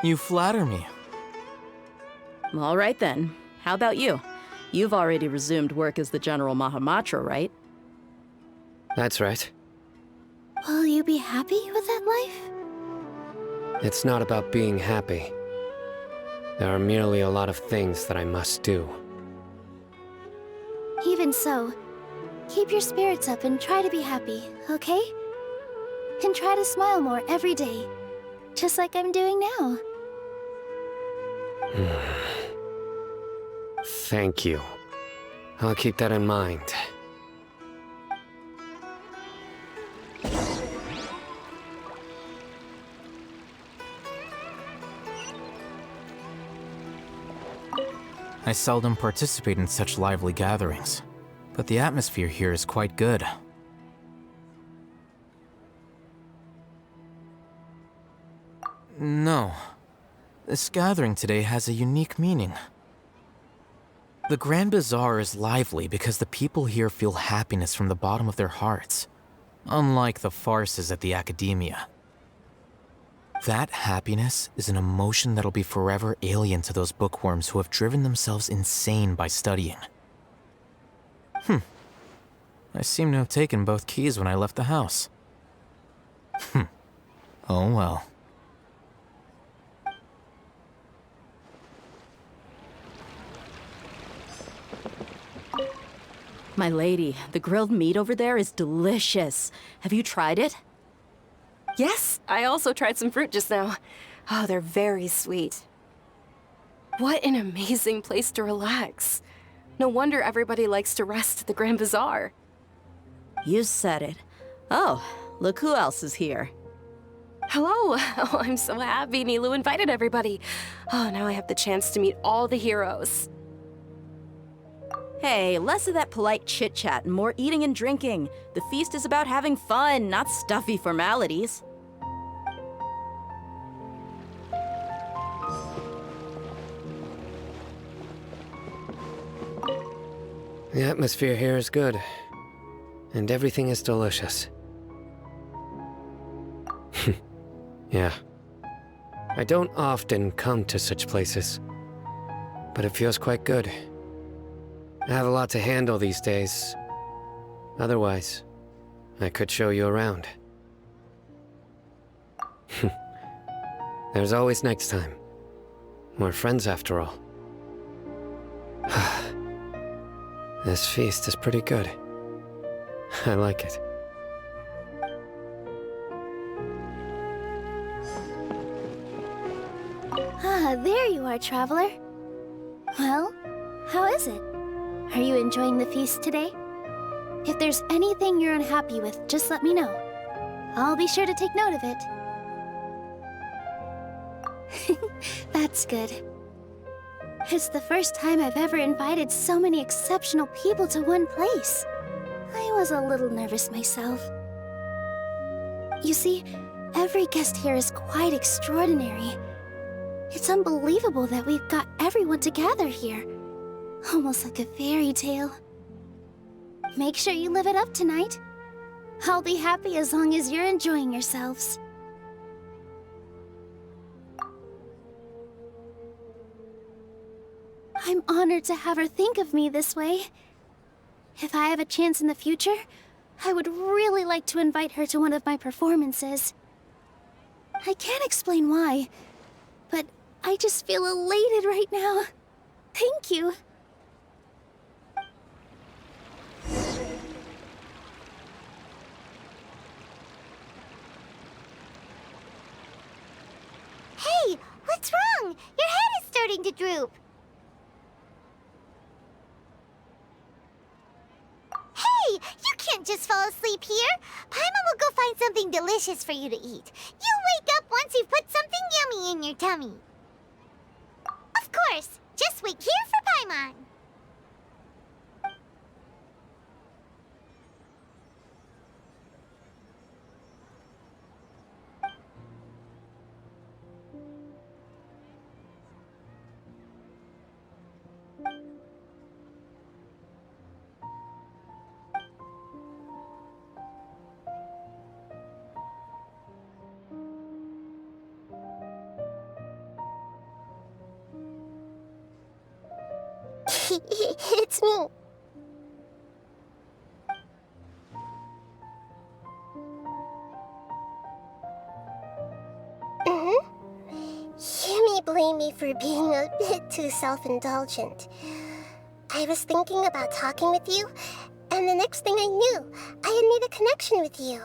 You flatter me. All right then. How about you? You've already resumed work as the General Mahamatra, right? That's right. Will you be happy with that life? It's not about being happy. There are merely a lot of things that I must do. Even so, keep your spirits up and try to be happy, okay? And try to smile more every day, just like I'm doing now. Thank you. I'll keep that in mind. I seldom participate in such lively gatherings, but the atmosphere here is quite good. No. This gathering today has a unique meaning. The Grand Bazaar is lively because the people here feel happiness from the bottom of their hearts, unlike the farces at the Academia. That happiness is an emotion that'll be forever alien to those bookworms who have driven themselves insane by studying. I seem to have taken both keys when I left the house. Oh well. My lady, the grilled meat over there is delicious. Have you tried it? Yes, I also tried some fruit just now. Oh, they're very sweet. What an amazing place to relax. No wonder everybody likes to rest at the Grand Bazaar. You said it. Oh, look who else is here. Hello. Oh, I'm so happy Nilou invited everybody. Oh, now I have the chance to meet all the heroes. Hey, less of that polite chit-chat and more eating and drinking. The feast is about having fun, not stuffy formalities. The atmosphere here is good, and everything is delicious. Yeah. I don't often come to such places, but it feels quite good. I have a lot to handle these days. Otherwise, I could show you around. There's always next time. We're friends after all. This feast is pretty good. I like it. Ah, there you are, traveler. Well, how is it? Are you enjoying the feast today? If there's anything you're unhappy with, just let me know. I'll be sure to take note of it. That's good. It's the first time I've ever invited so many exceptional people to one place. I was a little nervous myself. You see, every guest here is quite extraordinary. It's unbelievable that we've got everyone together here. Almost like a fairy tale. Make sure you live it up tonight. I'll be happy as long as you're enjoying yourselves. I'm honored to have her think of me this way. If I have a chance in the future, I would really like to invite her to one of my performances. I can't explain why, but I just feel elated right now. Thank you. Hey, what's wrong? Your head is starting to droop. Hey, you can't just fall asleep here. Paimon will go find something delicious for you to eat. You'll wake up once you've put something yummy in your tummy. Of course, just wait here for Paimon. It's me. You may blame me for being a bit too self-indulgent. I was thinking about talking with you, and the next thing I knew, I had made a connection with you.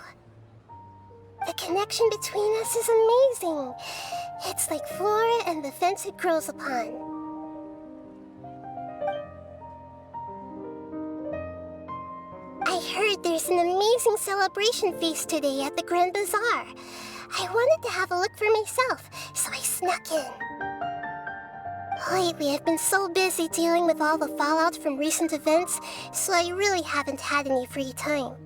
The connection between us is amazing. It's like flora and the fence it grows upon. I heard there's an amazing celebration feast today at the Grand Bazaar. I wanted to have a look for myself, so I snuck in. Lately, I've been so busy dealing with all the fallout from recent events, so I really haven't had any free time.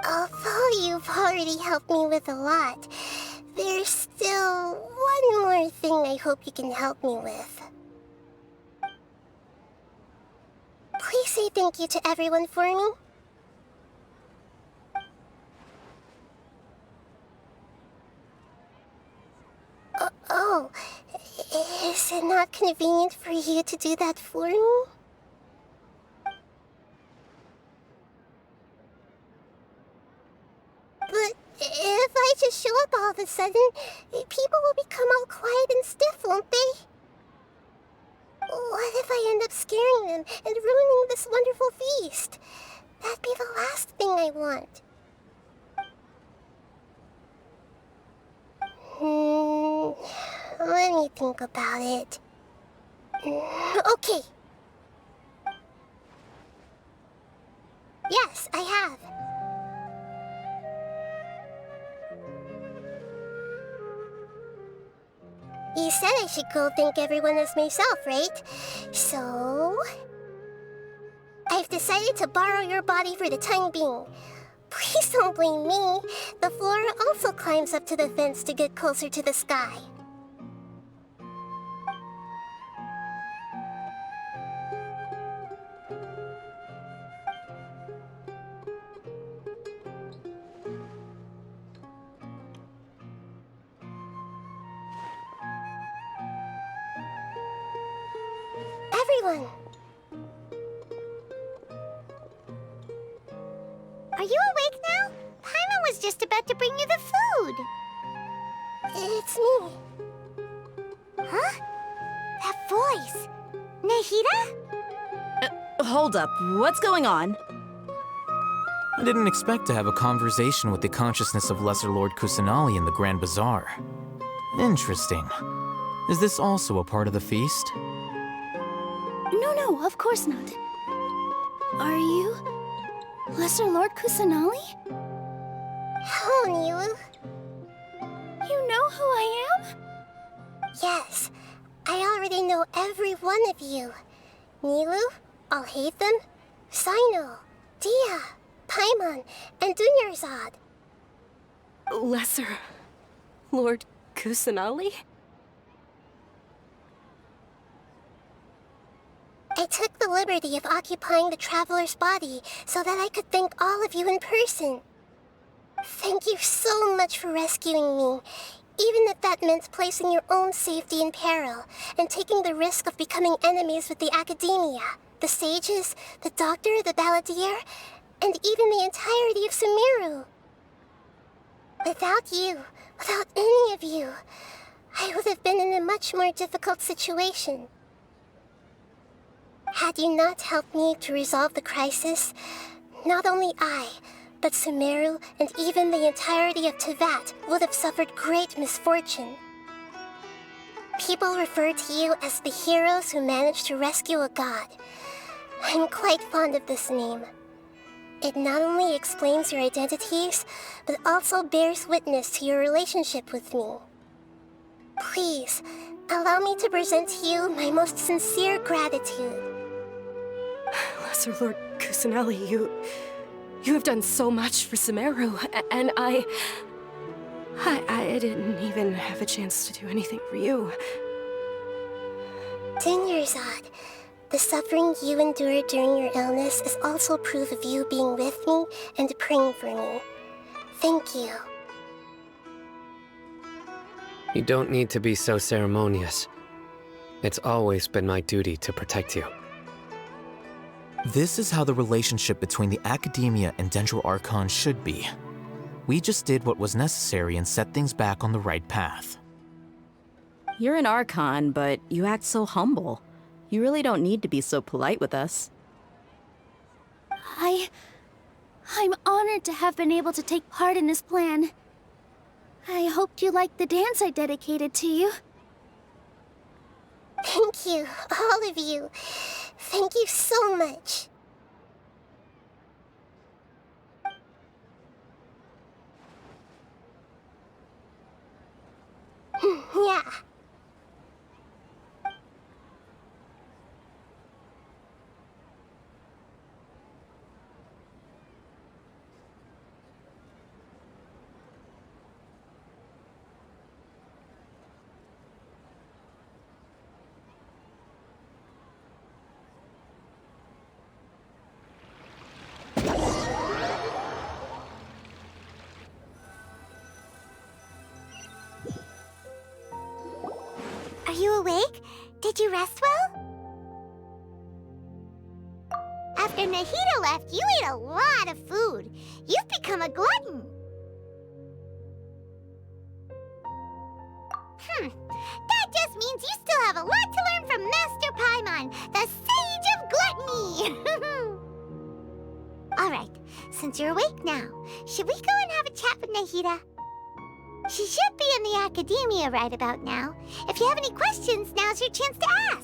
Although you've already helped me with a lot, there's still one more thing I hope you can help me with. Please say thank you to everyone for me. Oh, is it not convenient for you to do that for me? But if I just show up all of a sudden, people will become all quiet and stiff, won't they? What if I end up scaring them and ruining this wonderful feast? That'd be the last thing I want. Let me think about it. Okay. Yes, I have. You said I should go thank everyone as myself, right? So... I've decided to borrow your body for the time being. Please don't blame me. The flora also climbs up to the fence to get closer to the sky. everyone. Are you awake now? Paimon was just about to bring you the food. It's me. Huh? That voice. Nahida? Hold up, what's going on? I didn't expect to have a conversation with the consciousness of Lesser Lord Kusanali in the Grand Bazaar. Interesting. Is this also a part of the feast? No, of course not. Are you Lesser Lord Kusanali? Hello, Nilu. You know who I am? Yes, I already know every one of you. Nilu, al-Haytham, Sino, Dia, Paimon, and Dunyarzad. Lesser Lord Kusanali? I took the liberty of occupying the traveler's body so that I could thank all of you in person. Thank you so much for rescuing me, even if that meant placing your own safety in peril and taking the risk of becoming enemies with the academia, the sages, the doctor, the balladeer, and even the entirety of Sumeru. Without you, without any of you, I would have been in a much more difficult situation. Had you not helped me to resolve the crisis, not only I, but Sumeru and even the entirety of Tevat would have suffered great misfortune. People refer to you as the heroes who managed to rescue a god. I'm quite fond of this name. It not only explains your identities, but also bears witness to your relationship with me. Please, allow me to present to you my most sincere gratitude. Lesser Lord Kusanali, you have done so much for Sumeru, and I didn't even have a chance to do anything for you. Dunyarzad, the suffering you endured during your illness is also proof of you being with me and praying for me. Thank you. You don't need to be so ceremonious. It's always been my duty to protect you. This is how the relationship between the Academia and Dendro Archon should be. We just did what was necessary and set things back on the right path. You're an Archon, but you act so humble. You really don't need to be so polite with us. I'm honored to have been able to take part in this plan. I hoped you liked the dance I dedicated to you. Thank you, all of you. Thank you so much. Yeah. Are you awake? Did you rest well? After Nahida left, you ate a lot of food. You've become a glutton. That just means you still have a lot to learn from Master Paimon, the Sage of Gluttony. Alright, since you're awake now, should we go and have a chat with Nahida? She should be in the Academia right about now. If you have any questions, now's your chance to ask.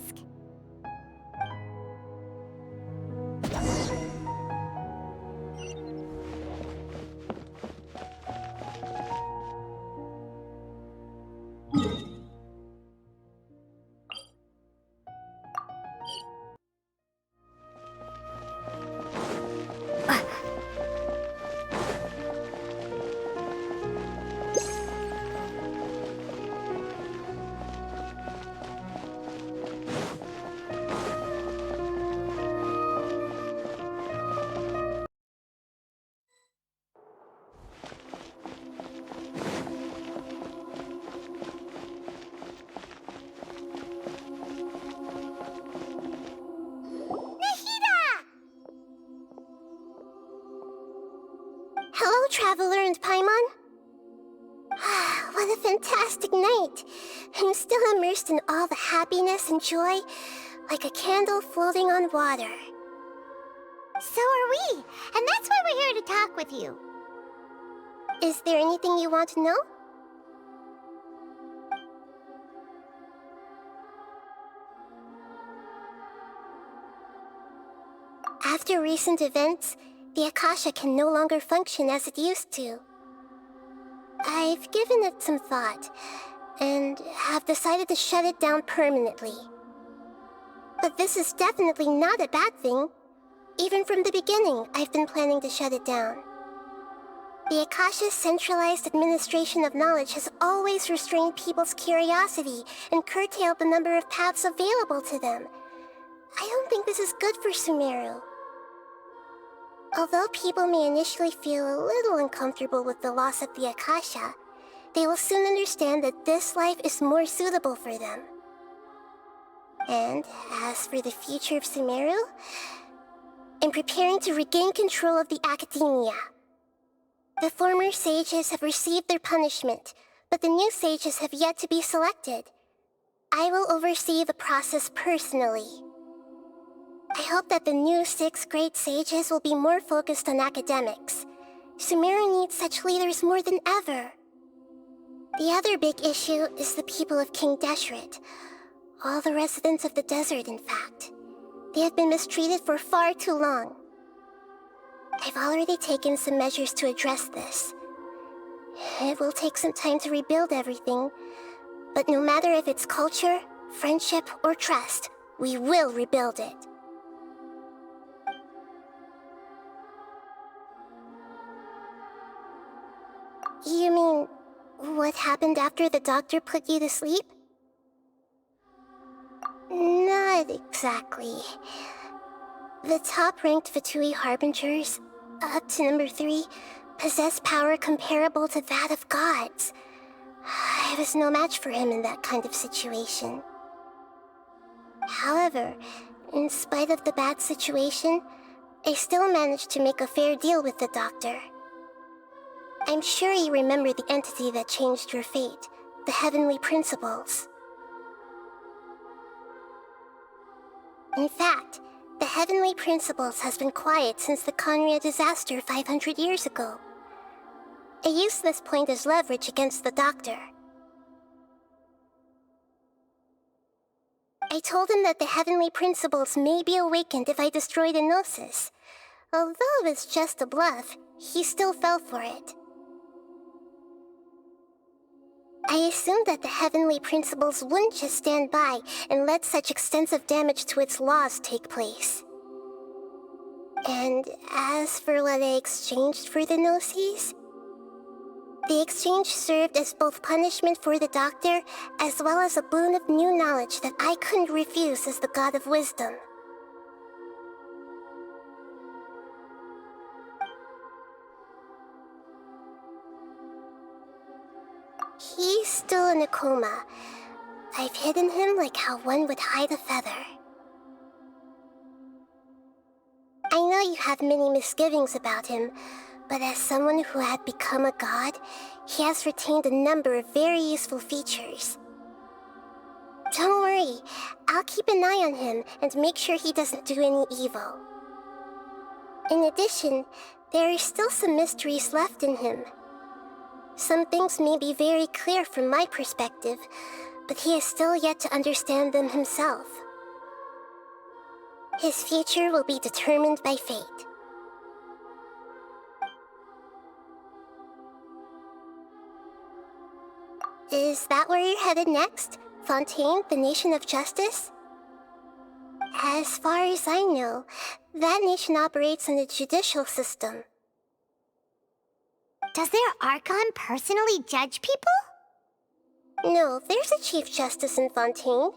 Traveler and Paimon. What a fantastic night. I'm still immersed in all the happiness and joy, like a candle floating on water. So are we, and that's why we're here to talk with you. Is there anything you want to know? After recent events, the Akasha can no longer function as it used to. I've given it some thought, and have decided to shut it down permanently. But this is definitely not a bad thing. Even from the beginning, I've been planning to shut it down. The Akasha's centralized administration of knowledge has always restrained people's curiosity and curtailed the number of paths available to them. I don't think this is good for Sumeru. Although people may initially feel a little uncomfortable with the loss of the Akasha, they will soon understand that this life is more suitable for them. And as for the future of Sumeru, I'm preparing to regain control of the academia. The former sages have received their punishment, but the new sages have yet to be selected. I will oversee the process personally. I hope that the new 6 great sages will be more focused on academics. Sumeru needs such leaders more than ever. The other big issue is the people of King Deshret. All the residents of the desert, in fact. They have been mistreated for far too long. I've already taken some measures to address this. It will take some time to rebuild everything, but no matter if it's culture, friendship, or trust, we will rebuild it. You mean, what happened after the doctor put you to sleep? Not exactly. The top-ranked Fatui Harbingers, up to number 3, possess power comparable to that of gods. I was no match for him in that kind of situation. However, in spite of the bad situation, I still managed to make a fair deal with the doctor. I'm sure you remember the entity that changed your fate, the Heavenly Principles. In fact, the Heavenly Principles has been quiet since the Conria disaster 500 years ago. I used this point as leverage against the doctor. I told him that the Heavenly Principles may be awakened if I destroy the Gnosis. Although it was just a bluff, he still fell for it. I assumed that the Heavenly Principles wouldn't just stand by and let such extensive damage to its laws take place. And as for what I exchanged for the Gnosis, the exchange served as both punishment for the doctor as well as a boon of new knowledge that I couldn't refuse as the God of Wisdom. He's still in a coma. I've hidden him like how one would hide a feather. I know you have many misgivings about him, but as someone who had become a god, he has retained a number of very useful features. Don't worry, I'll keep an eye on him and make sure he doesn't do any evil. In addition, there are still some mysteries left in him. Some things may be very clear from my perspective, but he is still yet to understand them himself. His future will be determined by fate. Is that where you're headed next? Fontaine, the Nation of Justice? As far as I know, that nation operates on a judicial system. Does their Archon personally judge people? No, there's a Chief Justice in Fontaine.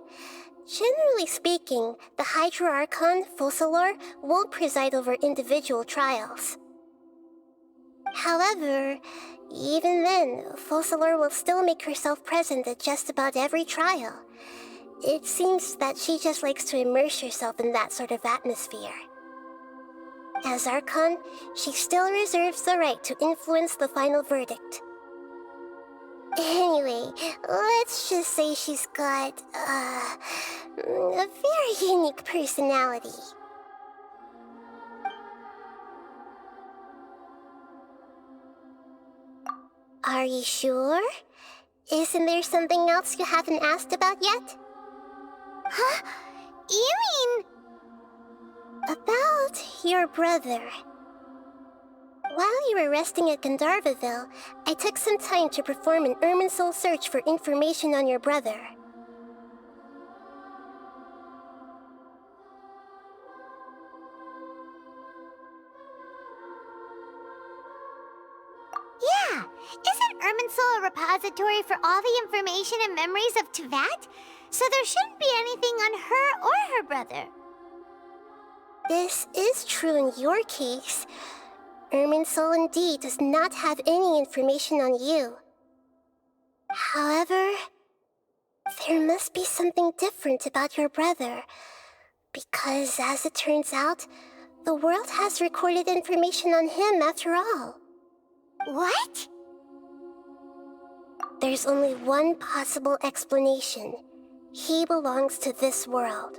Generally speaking, the Hydra Archon, Focalor, won't preside over individual trials. However, even then, Focalor will still make herself present at just about every trial. It seems that she just likes to immerse herself in that sort of atmosphere. As Archon, she still reserves the right to influence the final verdict. Anyway, let's just say she's got, a very unique personality. Are you sure? Isn't there something else you haven't asked about yet? Huh? You mean... About your brother. While you were resting at Gandharvaville, I took some time to perform an Irminsul search for information on your brother. Yeah! Isn't Irminsul a repository for all the information and memories of Teyvat? So there shouldn't be anything on her or her brother. This is true in your case. Irminsul indeed does not have any information on you. However, there must be something different about your brother. Because, as it turns out, the world has recorded information on him after all. What? There's only one possible explanation. He belongs to this world.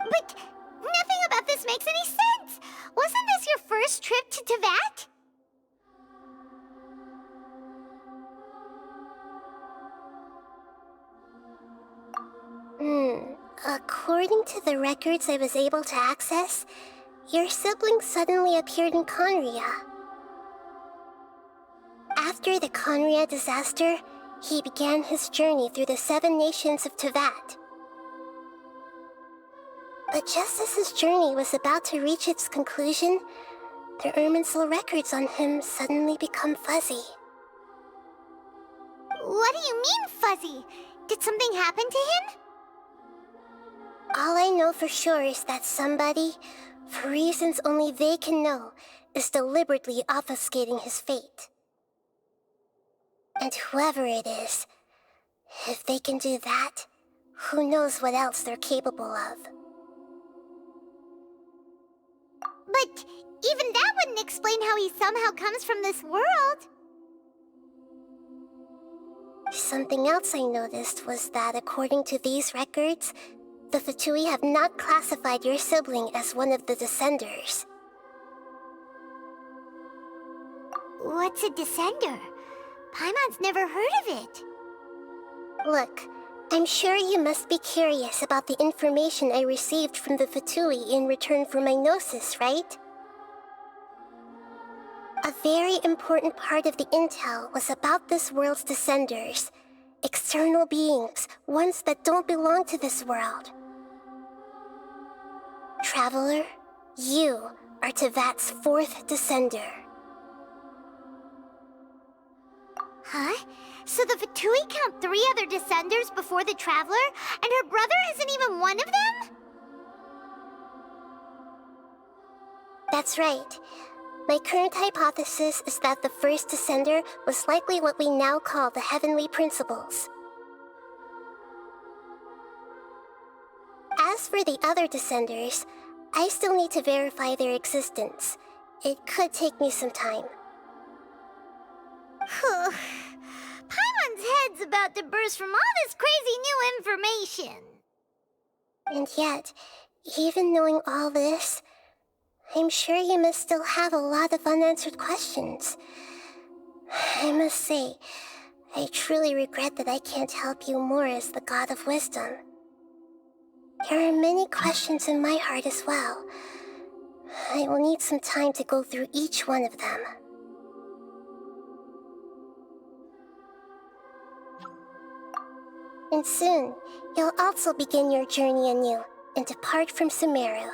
But nothing about this makes any sense! Wasn't this your first trip to Teyvat? According to the records I was able to access, your sibling suddenly appeared in Conria. After the Conria disaster, he began his journey through the 7 nations of Teyvat. But just as his journey was about to reach its conclusion, the Irminsul records on him suddenly become fuzzy. What do you mean, fuzzy? Did something happen to him? All I know for sure is that somebody, for reasons only they can know, is deliberately obfuscating his fate. And whoever it is, if they can do that, who knows what else they're capable of. But even that wouldn't explain how he somehow comes from this world. Something else I noticed was that according to these records, the Fatui have not classified your sibling as one of the Descenders. What's a Descender? Paimon's never heard of it. Look, I'm sure you must be curious about the information I received from the Fatui in return for my gnosis, right? A very important part of the intel was about this world's Descenders. External beings, ones that don't belong to this world. Traveler, you are Teyvat's 4th Descender. Huh? So the Fatui count 3 other Descenders before the Traveler, and her brother isn't even one of them? That's right. My current hypothesis is that the first Descender was likely what we now call the Heavenly Principles. As for the other Descenders, I still need to verify their existence. It could take me some time. Paimon's head's about to burst from all this crazy new information. And yet, even knowing all this, I'm sure you must still have a lot of unanswered questions. I must say, I truly regret that I can't help you more as the God of Wisdom. There are many questions in my heart as well. I will need some time to go through each one of them. And soon, you'll also begin your journey anew and depart from Sumeru.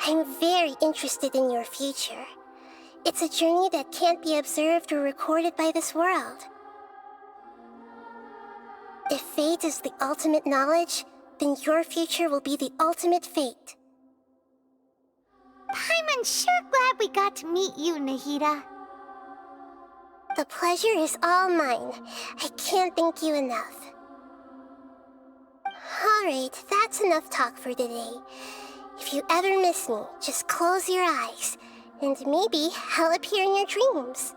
I'm very interested in your future. It's a journey that can't be observed or recorded by this world. If fate is the ultimate knowledge, then your future will be the ultimate fate. Paimon's sure glad we got to meet you, Nahida. The pleasure is all mine. I can't thank you enough. Alright, that's enough talk for today. If you ever miss me, just close your eyes, and maybe I'll appear in your dreams.